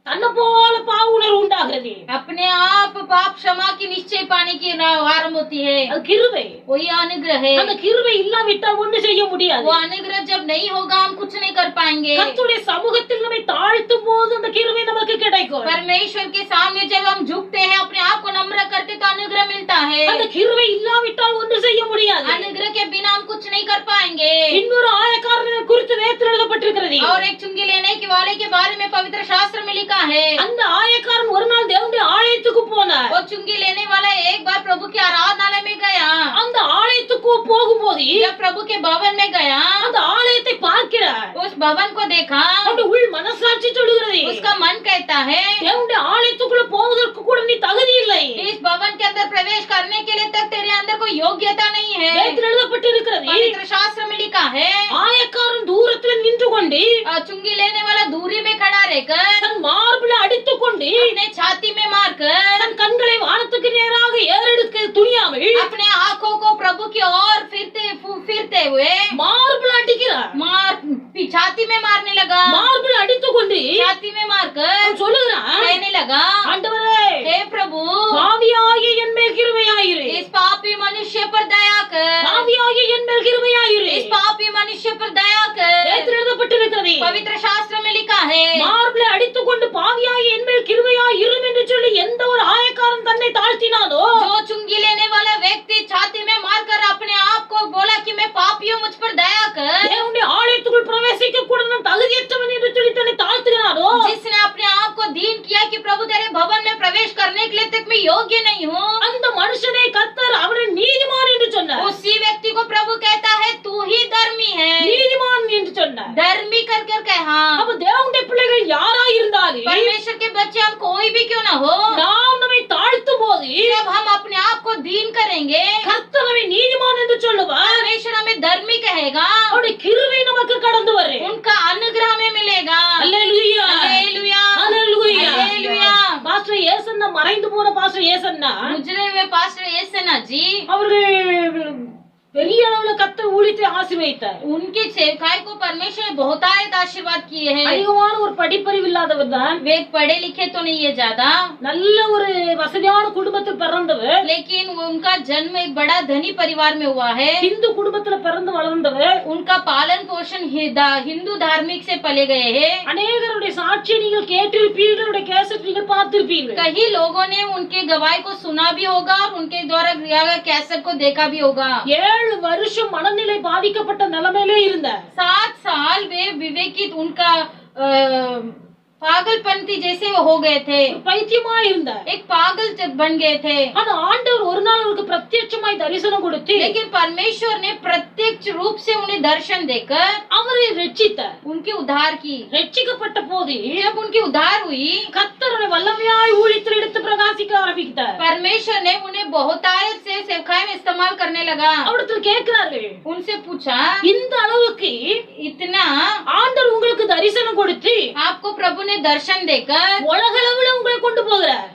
தன்னை போல பாவ உணர்வு உண்டாகிறது.
अपने आप पाप क्षमा की निश्चय पाने की आरंभ होती है।
அது கிருபை.
वही अनुग्रह है।
அந்த கிருபை இல்லாவிட்டால் ஒண்ணு செய்ய முடியாது.
वो अनुग्रह जब नहीं होगा हम कुछ नहीं कर पाएंगे।
கர்த்தருடைய சமூகத்தில் நம்மை தாழ்த்தும் போது அந்த கிருபை நமக்கு கிடைக்கும்.
परमेश्वर के सामने जब हम झुकते हैं, अपने आप को नम्र करते तो अनुग्रह मिलता है।
அந்த கிருபை இல்லாவிட்டால் ஒன்று செய்ய முடியாது.
अनुग्रह के बिना हम कुछ नहीं कर पाएंगे।
இன்னொரு ஆயக்காரனை குறித்து வேதத்தில் எழுதப்பட்டிருக்கிறது.
और एक चुंगी लेने के वाले के बारे में पवित्र शास्त्र में लिखा है,
அந்த ஆயக்காரன் ஒரு நாள் தேவனுடைய ஆலயத்துக்கு போனார்.
वो चुंगी लेने वाला एक बार प्रभु के आराधनालय में गया।
அந்த ஆலயத்துக்கு போகும்போது
जब प्रभु के भवन में गया,
அந்த ஆலயத்தை பார்க்கிறார்.
उस भवन को देखा,
அவருடைய உள் மனசாட்சி சொல்லுகிறது,
उसका मन कहता है
தேவனுடைய ஆலயத்துக்குள்ள போவதற்கு கூட நீ தகுதி இல்லை.
इस भवन के अंदर प्रवेश करने के लिए तक तेरे अंदर कोई योग्यता नहीं है।
வேதத்தில் எழுதப்பட்டிருக்கிறது.
पवित्र शास्त्र में लिखा है,
ஆயக்காரன் தூரத்தில் நின்று கொண்டு
चुंगी लेने वाला दूरी में खड़ा रहकर
தன் மார்பில அடித்துக் கொண்டு
अपने छाती में मारकर
தன் கண்களை வானத்துக்கு நேராக ஏறெடுக்க துணியாமல்
अपने आंखों को प्रभु की ओर फिरते हुए
மார்பில அடிக்கிறார்.
छाती में मारने लगा।
மார்பில அடித்துக் கொண்டு
छाती में मारकर
அவன் சொல்லுகிறான்,
कहने लगा,
ஆண்டவரே,
हे प्रभु,
பாவியாகிய என் மேல் கிருபையாயிரு.
इस पापी मनुष्य पर दया कर,
பாவியாகிய என் மேல் கிருபையாயிரு.
इस पापी मनुष्य पर दया कर।
வேதத்தில் எழுதப்பட்டிருக்கிறது.
पवित्र शास्त्र में लिखा है,
மார்பில அடித்துக் கொண்டு பாவியாகிய என் மேல் கிருபையாயிரு என்று சொல்லி எந்த ஒரு ஆயக்காரன் தன்னை தாழ்த்தினானோ
जो चुंगी लेने वाला व्यक्ति छाती में मारकर अपने आप को बोला कि मैं पापी हूँ, मुझ पर दया कर,
தேவனுடைய ஆலயத்துக்குள் பிரவேசிக்க கூட நான் தகுதியற்றவன் என்று சொல்லி தன்னை தாழ்த்துகிறானோ
जिसने अपने आप को दीन किया कि प्रभु तेरे भवन में प्रवेश करने के लिए तक मैं योग्य नहीं हूँ,
அந்த மனுஷனை கர்த்தர் அவனை நீதிமான் என்று சொன்னார்.
उसी व्यक्ति को प्रभु कहता है तू ही धर्मी है।
நீதிமான் என்று சொன்னார்.
धर्मी कर कर कहा।
அப்ப தேவனுடைய பிள்ளைகள் யாரா இருந்தாலும்
परमेश्वर के बच्चे हम कोई भी क्यों ना हो,
நாம் நம்மை தாழ்த்தும் போது
जब हम अपने आप को दीन करेंगे,
கர்த்தர் நம்மை நீதிமான் என்று சொல்லுவார்.
परमेश्वर हमें धर्मी कहेगा,
அவருடைய கிருபை நமக்கு கடந்து வரும்.
उनका अनुग्रह हमें मिलेगा।
அல்லேலூயா,
हालेलुया,
அல்லேலூயா.
हालेलुया।
பாஸ்டர் ஏசன்னா, மறைந்து போன பாஸ்டர் ஏசன்னா,
गुजरे हुए पास्टर येसना जी
அவர்கள் பெரிய அளவுல கர்த்தர் ஊழியத்தை ஆசீர்வதித்தார்.
उनके सेवकाई को परमेश्वर ने बहुतायत आशीर्वाद किए हैं।
அதிகமான ஒரு படிப்பறிவு இல்லாதவர் தான்,
वे पढ़े लिखे तो नहीं है ज्यादा,
நல்ல ஒரு வசதியான குடும்பத்தில் பிறந்தவர்,
लेकिन उनका जन्म एक बड़ा धनी परिवार में हुआ है।
இந்து குடும்பத்துல பிறந்து வளர்ந்தவர்.
उनका पालन पोषण हिंदू धार्मिक से पले गए हैं।
அநேகருடைய சாட்சியை நீங்கள் கேட்டிருப்பீர்கள், உடைய கேசட் நீங்கள் பார்த்திருப்பீர்கள்.
कई लोगों ने उनके गवाही को सुना भी होगा और उनके द्वारा दिया गया कैसेट को देखा भी होगा।
7 வருஷம் மனநிலை பாதிக்கப்பட்ட நிலைமையிலே இருந்தார்.
7 साल वे विवेकित उनका पागलपंथी जैसे वो हो गए थे,
பைத்தியமா இருந்தார்.
एक पागल बन गए थे।
ஆனா ஆண்டவர் ஒரு நாள் அவருக்கு பிரத்யட்சமாய் தரிசனம் கொடுத்து,
लेकिन परमेश्वर ने प्रत्यक्ष रूप से उन्हें दर्शन देकर
அவரை ரட்சித்தார்.
उनके उद्धार की।
ரட்சிக்கப்பட்ட போது
जब उनकी उद्धार हुई,
கர்த்தருடைய வல்லமையாய் ஊழியத்தில் எடுத்து பிரகாசிக்க ஆரம்பித்தார்.
परमेश्वर ने उन्हें बहुतायत से सेवकाई में इस्तेमाल करने लगा।
அவரிடத்தில் கேட்கிறார்கள்,
उनसे पूछा,
இந்த அளவுக்கு
इतना
ஆண்டவர் உங்களுக்கு தரிசனம் கொடுத்து
आपको प्रभु ने दर्शन देकर
உலகளவுல உங்களை கொண்டு போகிறார்,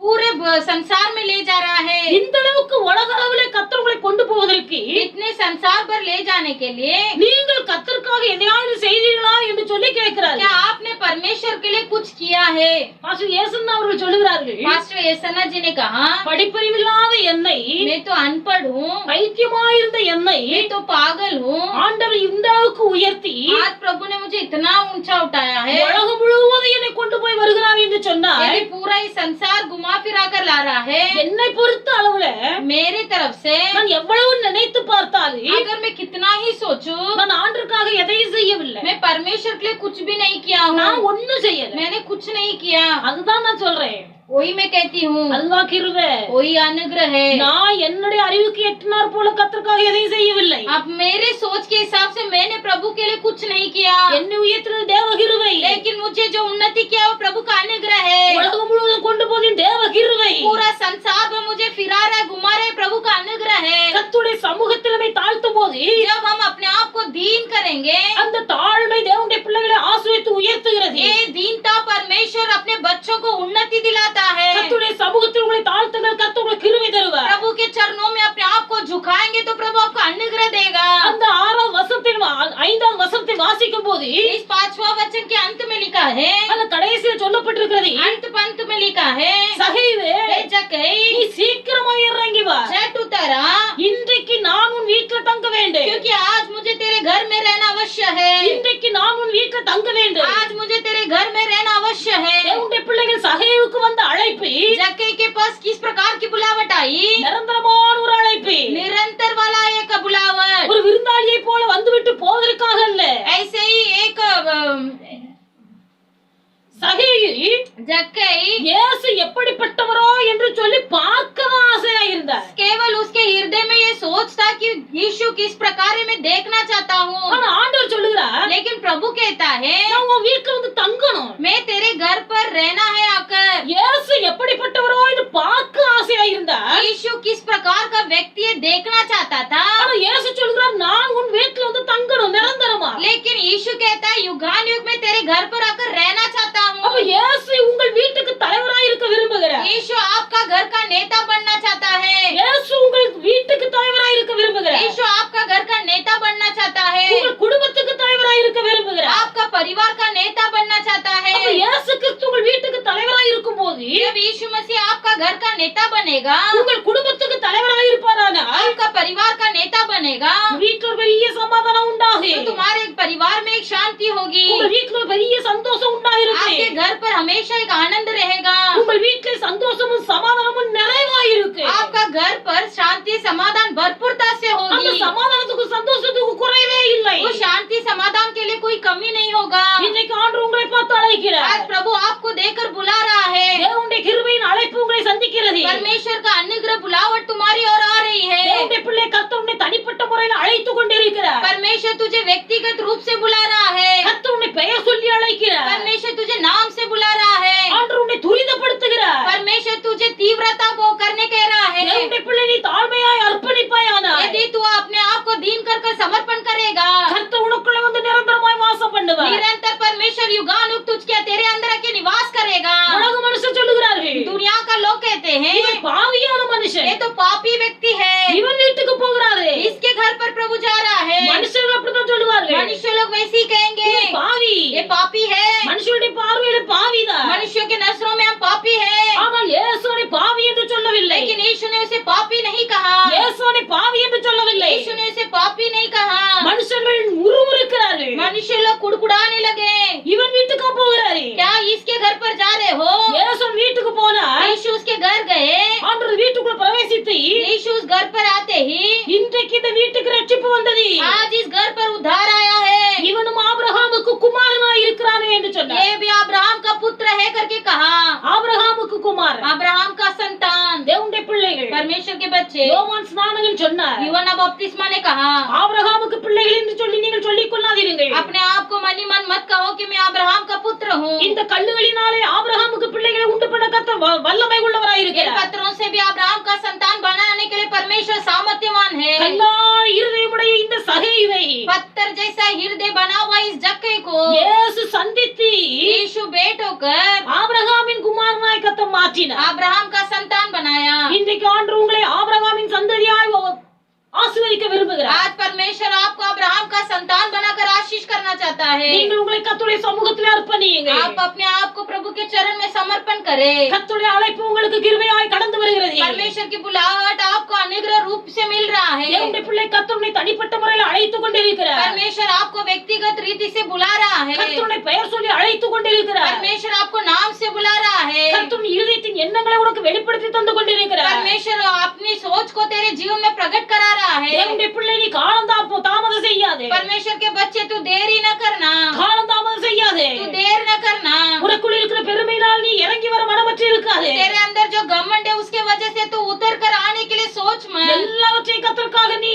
पूरे संसार में ले जा रहा है।
இந்த அளவுக்கு உலகளவுல கர்த்தர் உங்களை கொண்டு போவதற்கு
इतने संसार पर ले जाने के लिए
நீங்கள் கர்த்தருக்காக எதையாவது செய்தீர்களா என்று சொல்லி கேட்கிறார்.
क्या आपने परमेश्वर के लिए कुछ किया है?
பாஸ்டர் ஏசன்னா அவர்கள் சொல்லுகிறார்கள்,
पास्टर येसन्ना जी ने कहा,
படிப்பறிவில்லாத என்னை,
मैं तो अनपढ़ हूँ,
பைத்தியமாயிருந்த என்னை
मैं तो पागल हूँ,
ஆண்டவர் இந்த அளவுக்கு உயர்த்தி
आज प्रभु ने मुझे इतना ऊंचा उठाया है,
உலகம் முழுவதும் என்னை கொண்டு போய் வருகிறார் என்று சொன்னார்.
ये पूरा ही संसार घुमा फिरा कर ला रहा है।
என்னை பொறுத்த அளவுல
मेरी तरफ से
நான் எவ்வளவு நினைத்து பார்த்தாலும்
अगर मैं कितना ही सोचूं,
நான் ஆண்டருக்காக எதையும் செய்யவில்லை.
मैं परमेश्वर के लिए कुछ भी नहीं किया
நான்
हूँ,
ஒண்ணும் செய்யல.
मैंने कुछ नहीं किया।
அதுதான் நான் சொல்றேன்,
वही मैं कहती हूँ,
அதுதான் கிருபை.
वही अनुग्रह है।
நான் என்னுடைய அறிவுக்கு எட்டினார் போல கர்த்தருக்காக எதையும் செய்யவில்லை.
अब मेरे सोच के हिसाब से मैंने प्रभु के लिए कुछ नहीं किया,
என்னை உயர்த்தினது தேவ கிருபை.
लेकिन मुझे जो उन्नति किया वो प्रभु का अनुग्रह है।
உலகம் முழுவதும் கொண்டு போதின் தேவ கிருபை.
पूरा संसार में मुझे फिरा रहा है, घुमा रहे, प्रभु का अनुग्रह है।
கர்த்தருடைய சமூகத்தில் நம்மை தாழ்த்தும் போது
जब हम अपने आप को दीन करेंगे,
அந்த தாழ்மை தேவனுடைய பிள்ளைகளை ஆசீர்வதித்து உயர்த்துகிறது.
ये दीनता परमेश्वर अपने बच्चों को उन्नति दिलाता है।
கர்த்தருடைய சமூகத்தில் உங்களை தாழ்த்துங்கள், கர்த்தர் உங்களுக்கு கிருபை தருவார்.
प्रभु के चरणों में अपने आप को झुकाएंगे तो प्रभु आपको अनुग्रह देगा।
அந்த 6வது வசனத்தின் 5வது வசனத்தை வாசிக்கும் போது
इस 5वां वचन के अंत में लिखा है,
அந்த கடைசியில் சொல்லப்பட்டிருக்கிறது,
अंत पंत में लिखा है,
சகேவே
हे जक्कई,
நீ சீக்கிரமாய் இறங்கி வா,
झट उतरा,
இன்றைக்கு நான் உன் வீட்டில் தங்க வேண்டும்.
क्योंकि आज मुझे तेरे घर में रहना अवश्य है।
இன்றைக்கு நான் உன் வீட்டில் தங்க வேண்டும்.
आज मुझे तेरे घर में रहना अवश्य है।
தேவனுடைய பிள்ளைகள் சகேவுக்கு வந்த அழைப்பு
जक्कई के पास किस प्रकार की बुलावट आई?
நிரந்தரமான ஒரு அழைப்பு.
निरंतर वाला एक बुलावट,
ஒரு விருந்தாளியை போல வந்துவிட்டு போவதற்காக அல்ல.
ऐसे ही एक
சகேயு
जक्कई
இயேசு எப்படிப்பட்டவரோ என்று சொல்லி பார்க்க ஆசையா இருந்தார்.
केवल उसके हृदय में ये सोच था कि यीशु किस प्रकार है मैं देखना चाहता हूँ,
ஆனா ஆண்டவர் சொல்லுகிறார்,
लेकिन प्रभु कहता है
நான் உன் வீட்டுல வந்து தங்கணும்.
मैं तेरे घर पर रहना है आकर।
இயேசு எப்படிப்பட்டவரோ என்று பார்க்க ஆசையா இருந்தார்.
यीशु किस प्रकार का व्यक्ति है देखना चाहता था,
ஆனா இயேசு சொல்லுகிறார், நான் உன் வீட்டுல வந்து தங்கணும் நிரந்தரமா.
लेकिन यीशु कहता है युगान युग में तेरे घर पर आकर रहना चाहता
அப்ப
हूँ।
இயேசு உங்கள் வீட்டுக்கு தலைவராய் இருக்க விரும்புகிறார்.
यीशु आपका घर का नेता बनना चाहता है।
இயேசு உங்கள் வீட்டுக்கு தலைவராய் இருக்க விரும்புகிறார்.
यीशु आपका घर का नेता बनना चाहता है,
உங்கள் குடும்பத்துக்கு தலைவராய் இருக்க விரும்புகிறார்.
आपका परिवार का नेता बनना चाहता
அப்ப
है।
இயேசு கிறிஸ்து உங்கள் வீட்டுக்கு தலைவராய் இருக்கும்போது
जब यीशु मसीह आपका घर का नेता बनेगा,
உங்கள் குடும்பத்துக்கு தலைவராய் இருப்பாரானால்
आपका परिवार का नेता बनेगा,
வீட்டுல ஒரு பெரிய சமாதானம் உண்டாகும்.
तो तुम्हारे परिवार में एक शांति होगी,
உங்கள் வீட்டுல ஒரு பெரிய சந்தோஷம் உண்டாயிருக்கும்.
आपके घर पर हमेशा एक आनंद रहेगा,
உங்கள் வீட்டுல சந்தோஷமும் சமாதானமும் நிறைவாயிருக்கு.
आपका घर पर शांति समाधान भरपूरता से
அந்த
होगी।
சமாதானத்துக்கும் சந்தோஷத்துக்கும் குறைவே இல்லை.
वो शांति समाधान के लिए कोई कमी नहीं होगा।
இன்றைக்கு ஆண்டவர் உங்களை பார்த்து அழைக்கிறார்.
आज प्रभु आपको देखकर बुला रहा है।
தேவனுடைய கிருபையின் அழைப்பு உங்களை சந்திக்கிறது.
परमेश्वर का अनुग्रह बुलावट तुम्हारी ओर आ रही है।
தேவனுடைய பிள்ளை கர்த்தர் உன்னை தனிப்பட்ட முறையில் அழைத்து கொண்டிருக்கிறார்.
परमेश्वर तुझे व्यक्तिगत रूप से बुला रहा है।
கர்த்தர் உன்னை பெயர் சொல்லி அழைக்கிறார்.
परमेश्वर तुझे नाम से बुला रहा है।
ஆண்டவர் உன்னை துரிதப்படுத்துகிறார்.
परमेश्वर तुझे तीव्रता को करने कह रहा है।
தேவனுடைய பிள்ளை நீ தாழ்மையாய் அர்ப்பணிப்பாயானால்
यदि तू अपने आप को दीन कर समर्पण करेगा,
கர்த்தர் உனக்குள்ளே வந்து நிரந்தரமாய் வாசம் பண்ணுவார்.
निरंतर परमेश्वर युगानुग तुझके तेरे अंदर आके निवास करेगा।
உலக மனுஷர் சொல்லுகிறார்கள்,
दुनिया का लोग कहते हैं
இவன் பாவியான மனுஷன்,
ये तो पापी व्यक्ति है,
இவன் வீட்டுக்கு போகிறாரு,
इसके घर पापी है,
மனுஷனுடைய பார்வையில பாவிதான்.
मनुष्यों के नजरों में हम पापी है,
ஆனால் இயேசுவை பாவி என்று சொல்லவில்லை.
लेकिन यीशु ने उसे पापी नहीं कहा,
இயேசுவை பாவி என்று சொல்லவில்லை.
यीशु ने उसे पापी नहीं कहा।
மனுஷர்கள் முறுமுறுக்கிறார்கள்.
मनुष्य लोग कुड़कुड़ाने लगे,
இவன் வீட்டுக்கு போகிறாரு,
क्या इसके घर पर जा रहे हो?
இயேசு வீட்டுக்கு போனா
यीशु उसके घर गए,
ஆண்டவர் வீட்டுக்குள்ள பிரவேசித்து
यीशु उस घर पर आते ही
இன்றைக்கு இந்த வீட்டுக்கு ரட்சிப்பு வந்தது.
आज इस घर पर उद्धार आया है,
இவனும் ஆபிரகாமுக்கு குமாரனாய் இருக்கிறானே என்று சொன்னார்.
ये भी अब्राहम का पुत्र है करके कहा।
ஆபிரகாமுக்கு குமாரன்,
अब्राहम का संतान,
தேவனுடைய பிள்ளைகள்,
परमेश्वर के बच्चे।
யோவான் ஸ்நானகன் சொன்னார்,
यूहन्ना बपतिस्मा ने कहा,
ஆபிரகாமுக்கு பிள்ளைகள் என்று சொல்லி நீங்கள் சொல்லிக் கொள்ளாதீர்கள்.
अपने आप को मनी मन मत कहो कि मैं अब्राहम का पुत्र हूँ।
இந்த கல்லுகளினாலே ஆபிரகாமுக்கு பிள்ளைகளை உண்டு பண்ண கர்த்தர் வல்லமை உள்ளவராய்
इन
இருக்கிறார்.
पत्थरों से भी अब्राहम का संतान बनाने के लिए परमेश्वर सामर्थ्यवान है।
கல்லாய் இருதயமுடைய இந்த சகைவை
पत्थर जैसा हृदय बना हुआ इस जक्के को
இயேசு சந்தித்து
यीशु बेट होकर
ஆபிரகாமின் குமாரனாய் கர்த்தர் மாற்றினார்.
अब्राहम का संतान बनाया।
இன்றைக்கு ஆண்டவர் உங்களை ஆபிரகாமின் சந்ததியாய் ஆசீர்வதிக்க விரும்புகிறார்.
आज परमेश्वर आपको अब्राहम का संतान बनाकर आशीष करना चाहता है।
நீங்கள் உங்களை கர்த்தருடைய சமூகத்தில் அர்ப்பணியுங்கள்.
आप अपने आप को प्रभु के चरण में समर्पण करें।
கர்த்தருடைய அழைப்பு உங்களுக்கு கிருபையாய் கடந்து வருகிறது.
परमेश्वर की बुलाहट आपको अनुग्रह रूप से मिल रहा है।
தேவனுடைய பிள்ளை கர்த்தருடைய தனிப்பட்ட முறையில் அழைத்துக் கொண்டிருக்கிறார்.
परमेश्वर आपको व्यक्तिगत रीति से बुला रहा है।
கர்த்தருடைய பெயர் சொல்லி அழைத்துக் கொண்டிருக்கிறார்.
परमेश्वर आपको नाम से बुला रहा है।
கர்த்தருடைய இருதயத்தின் எண்ணங்களை உனக்கு வெளிப்படுத்தி தந்து கொண்டிருக்கிறார்.
परमेश्वर अपनी सोच को तेरे जीवन में प्रकट करा रहा है।
தேவனுடைய பிள்ளை நீ தாமதம் செய்யாதே.
परमेश्वर के बच्चे तू देरी न करना,
தாமதம் செய்யாதே.
तू देर न करना।
உனக்குள் இருக்கிற பெருமையினால் நீ இறங்கி வர மனமற்று இருக்காதே.
तेरे अंदर जो घमंड है उसके वजह से तू उतर कर आने के लिए सोच मत।
எல்லாவற்றையும் கர்த்தருக்காக நீ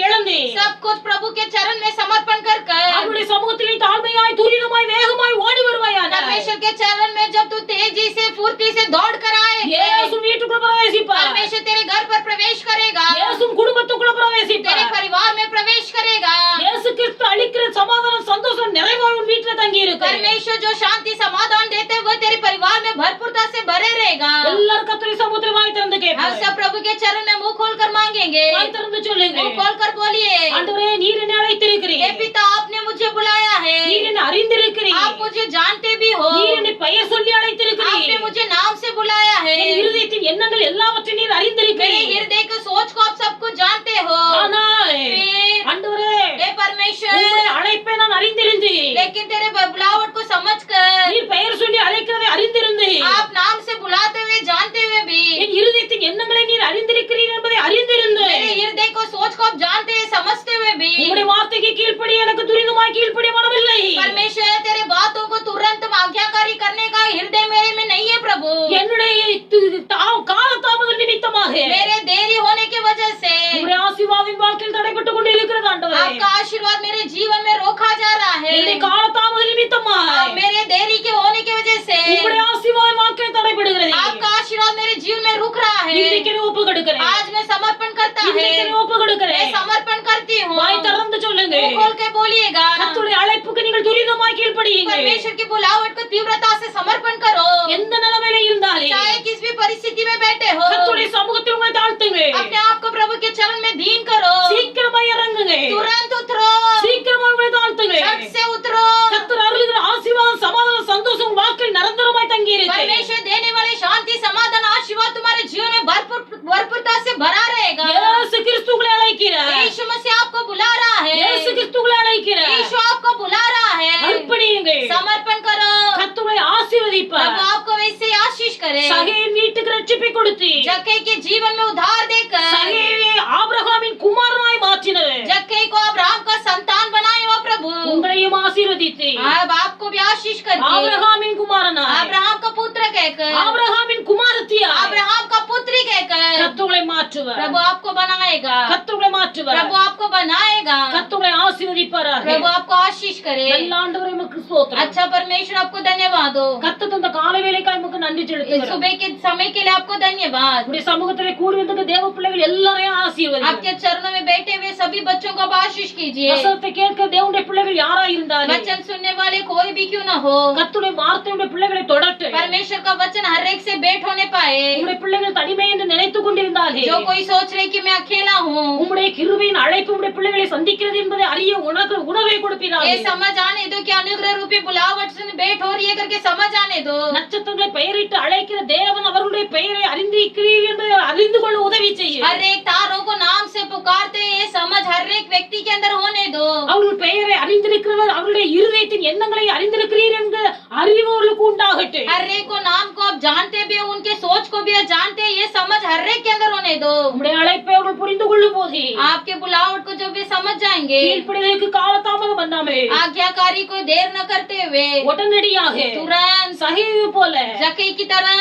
இழந்து
सब कुछ प्रभु के चरण में समर्पण कर
அவருடைய சமூகத்திலே தாழ்மையாய் துரிதமாய் வேகமாய் ஓடி வருவாயானாய்.
परमेश्वर के चरण में जब तू तेजी से फुर्ती से दौड़ कर आए,
இயேசு வீட்டுக்குள்ள பிரவேசிப்பார்.
परमेश्वर तेरे घर पर प्रवेश करेगा,
இயேசு குடும்பத்துக்குள்ள
तेरे
பிரவேசிப்பார்.
परिवार में प्रवेश करेगा।
இயேசு கிறிஸ்து அளிக்கிற சமாதானம் சந்தோஷம் நிறைவாய் உன் வீட்டில தங்கி இருக்கும்.
परमेश्वर जो शांति समाधान देते हुए तेरे परिवार में भरपूरता से भरे रहेगा।
எல்லாரும் கர்த்தருடைய சமூகத்தில் வாய் திறந்து
हम
கேட்போம்.
सब प्रभु के चरण में मुंह खोल कर मांगेंगे।
வாய் திறந்து சொல்லுங்க.
मुंह खोल कर बोलिए,
ஆண்டவரே நீர் என்னை அழைத்திருக்கிறீர்.
हे पिता आपने मुझे बुलाया है,
நீர் என்னை அறிந்திருக்கிறீர்.
आप मुझे जानते भी हो,
நீர் என்னை பெயர் சொல்லி அழைத்திருக்கிறீர்.
आपने मुझे नाम से बुलाया है।
என் இருதயத்தின் எண்ணங்கள் எல்லாவற்றையும் நீர்
मेरे
அறிந்திருக்கிறீர்.
हृदय की सोच को आप सब कुछ जानते हो।
ஆனால்
फिर
ஆண்டவரே
हे परमेश्वर,
உம்முடைய அழைப்பை நான் அறிந்திருந்தேன்.
लेकिन तेरे बुलावट को समझकर
நீர் பெயர் சொல்லி அழைக்கிறதை அறிந்திருந்தேன்.
आप नाम से बुलाते हुए जानते हुए भी
என் இருதயத்தின் எண்ணங்களை நீர் அறிந்திருக்கிறீர் என்பதை அறிந்திருந்தேன்.
मेरे हृदय को सोच को आप जानते हैं, समझते हुए भी
உம்முடைய வார்த்தைக்கு கீழ்ப்படி எனக்கு துரிதமாய் கீழ்ப்படிய மனமில்லை.
परमेश्वर तेरे बातों को तुरंत आज्ञाकारी करने का हृदय मेरे में नहीं है प्रभु।
என்னுடைய காலதாமத நிமித்தமாக
मेरे देरी होने की वजह से
உம்முடைய ஆசீர்வாதம் வாழ்க்கையில் தடைபட்டு கொண்டு இருக்கிறது ஆண்டவரே.
आपका आशीर्वाद मेरे जीवन में रोका जा रहा है।
என்னுடைய காலதாமத நிமித்தமாக
मेरे देरी के होने की वजह से
உம்முடைய ஆசீர்வாதம் வாழ்க்கையில் தடைபடுகிறது.
आपका आशीर्वाद मेरे जीवन में रुक रहा है।
இன்றைக்கு நான் ஒப்பு கொடுக்கிறேன்.
आज मैं समर्पण करता
இன்றைக்கு
है,
நான் ஒப்பு
मैं
கொடுக்கிறேன்.
समर्पण करती हूँ।
வாய் திறந்து சொல்லுங்க.
मुंह खोल के बोलिएगा,
கர்த்தருடைய அழைப்புக்கு நீங்கள் துரிதமாய் கீழ்ப்படியுங்கள்.
परमेश्वर की बुलावट को तीव्रता से समर्पण करो।
எந்த நிலைமையில இருந்தாலும்
चाहे किस भी परिस्थिति में बैठे हो,
கர்த்தருடைய சமூகத்தில் உங்களை தாழ்த்துங்க.
अपने आप को प्रभु के चरण में दीन करो।
சீக்கிரமாய் இறங்குங்க.
तुरंत उतरो,
சீக்கிரமாய் உங்களை தாழ்த்துங்க.
झट से उतरो।
கர்த்தர் அருளுகிற ஆசீர்வாதம் சமாதானம் சந்தோஷம் வாழ்க்கையில் நிரந்தரமாய் தங்கி இருக்கு.
परमेश्वर देने वाले शांति समाधान आशीर्वाद तुम्हारे जीवन में भरपूरता से भरा रहेगा।
இயேசு கிறிஸ்து உங்களை அழைக்கிறார்.
यीशु मसीह आपको बुला रहा है।
இயேசு கிறிஸ்து உங்களை அழைக்கிறார்.
यीशु आपको बुला रहा है।
அர்ப்பணியுங்கள்.
समर्पण करो,
கர்த்தர் உங்களை ஆசீர்வதிப்பார்.
प्रभु आपको वैसे ही आशीष करे।
சகேயின் வீட்டுக்கு ரட்சிப்பை கொடுத்து
जक्कई के जीवन में उद्धार देकर
சகேயை ஆபிரகாமின் குமாரனாய் மாற்றினார்.
जक्कई को अब्राहम का संतान बनाए हो प्रभु।
உங்களையும் ஆசீர்வதித்து
अब आपको भी आशीष करके
ஆபிரகாமின் குமாரனாய்
अब्राहम का पुत्र कहकर,
ஆபிரகாமின் குமாரத்தியாய்
अब्राहम का पुत्री कहकर
கர்த்தர் உங்களை மாற்றுவார்.
प्रभु आपको बनाएगा।
கர்த்தர் உங்களை மாற்றுவார்.
प्रभु आपको बनाएगा।
கர்த்தர் உங்களை ஆசீர்வதிப்பாராக.
प्रभु आपको आशीष करे।
நல்ல ஆண்டவரே உமக்கு ஸ்தோத்திரம்.
अच्छा परमेश्वर आपको धन्यवाद हो।
கர்த்தர் தந்த காலை வேளைக்காய் உமக்கு நன்றி
इस
செலுத்துகிறோம்.
सुबह के समय के लिए आपको धन्यवाद।
உம்முடைய சமூகத்திலே கூடி வந்திருக்க தேவ பிள்ளைகள் எல்லாரையும் ஆசீர்வதிங்க.
आपके चरणों में बैठे हुए सभी बच्चों को आप आशीष कीजिए।
வசனத்தை கேட்க தேவனுடைய பிள்ளைகள் யாராய் இருந்தாலும்
वचन सुनने वाले कोई भी क्यों ना हो,
கர்த்தருடைய வார்த்தையுடைய பிள்ளைகளை தொடட்டு.
परमेश्वर का वचन हर एक से भेंट होने पाए।
உம்முடைய பிள்ளைகள் தனிமை என்று நினைத்துக் கொண்டிருந்தாலே
जो कोई सोच रहे कि मैं अकेला हूँ,
உம்முடைய கிருபையின் அழைப்பு உம்முடைய பிள்ளைகளை சந்திக்கிறது என்பதை அறிய உனக்கு உணவை கொடுப்பீராக.
ये समझ आने दो कि अनुग्रह रूपी बुलावट से भेंट हो रही है करके समझ आने दो।
நட்சத்திரங்களை பெயரிட்டு அழைக்கிற தேவன் அவர்களுடைய பெயரை அறிந்திருக்கிறீர் என்பதை அறிந்து கொள்ள உதவி செய்யும்.
हर एक तारों को नाम से पुकारते ये समझ हर एक व्यक्ति के अंदर होने दो।
அவர்கள் பெயரை அறிந்திருக்கிறவர் அவருடைய இருதயத்தின் எண்ணங்களை அறிந்திருக்கிறீர் என்கிற அறிவு அவர்களுக்கு உண்டாகட்டும்.
हर एक को नाम को आप जानते भी हो, उनके सोच को भी आप जानते हैं, ये समझ हर एक के अंदर होने दो।
உம்முடைய அழைப்பை அவர்கள் புரிந்து கொள்ளும் போது
आपके बुलावट को जब वे समझ जाएंगे,
கீழ்ப்படிதலுக்கு காலதாமதம் பண்ணாமல்
आज्ञाकारी को देर न करते हुए
உடனடியாக
तुरंत
சகீவை போல,
जक्कई की तरह,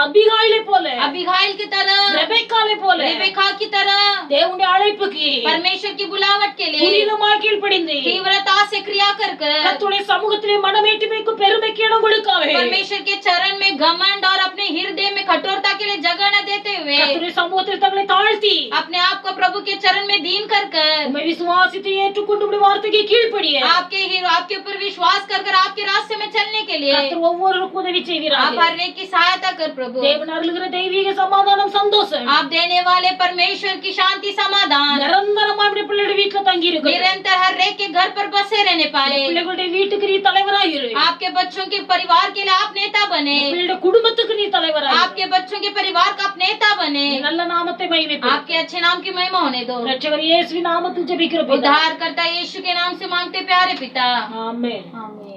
அபிகாயிலை போல,
अबीगाइल की तरह,
ரெபெக்காளை போல
रेबेका की तरह
தேவனுடைய அழைப்புக்கு
परमेश्वर की बुलावट के लिए
துரிதமாய் கீழ்ப்படிந்து
तीव्रता से क्रिया कर
கர்த்தருடைய சமூகத்திலே மனமேட்டுமைக்கு பெருமைக்கு இடம் கொடுக்காவே
परमेश्वर के चरण में घमंड और अपने हृदय में कठोरता के लिए जगह न देते हुए
கர்த்தருடைய சமூகத்தில் தங்களை தாழ்த்தி
अपने आप को प्रभु के चरण में दीन कर
உம்மை விசுவாசித்து ஏற்றுக்கொண்டு உம்முடைய வார்த்தைக்கு கீழ்ப்படிய
आपके ऊपर विश्वास कर आपके रास्ते में चलने के लिए
கர்த்தர் ஒவ்வொருவருக்கும் உதவி செய்கிறார்.
आप हर एक की सहायता कर प्रभु।
தேவன் அருளுகிற தெய்வீக சமாதானம் சந்தோஷம்
आप देने वाले परमेश्वर की शांति समाधान
நிரந்தரமா நம்முடைய பிள்ளைகளுடைய வீட்டுல தங்கி இருக்கு.
निरंतर हर एक के घर पर बसे रहने पाए।
பிள்ளைகளுடைய வீட்டுக்கு நீ தலைவராய் இரு.
आपके बच्चों के परिवार के लिए आप नेता बने।
பிள்ளைகளுடைய குடும்பத்துக்கு நீ தலைவராய் இரு.
आपके बच्चों के परिवार का आप नेता बने।
நல்ல நாமத்தை மகிமைப்படுத்து.
आपके अच्छे नाम की महिमा होने दो।
ரட்சகர் இயேசுவின் நாமத்தில் ஜெபிக்கிறோம்.
उद्धारकर्ता यीशु के नाम से मांगते प्यारे पिता,
ஆமென்.
आमीन।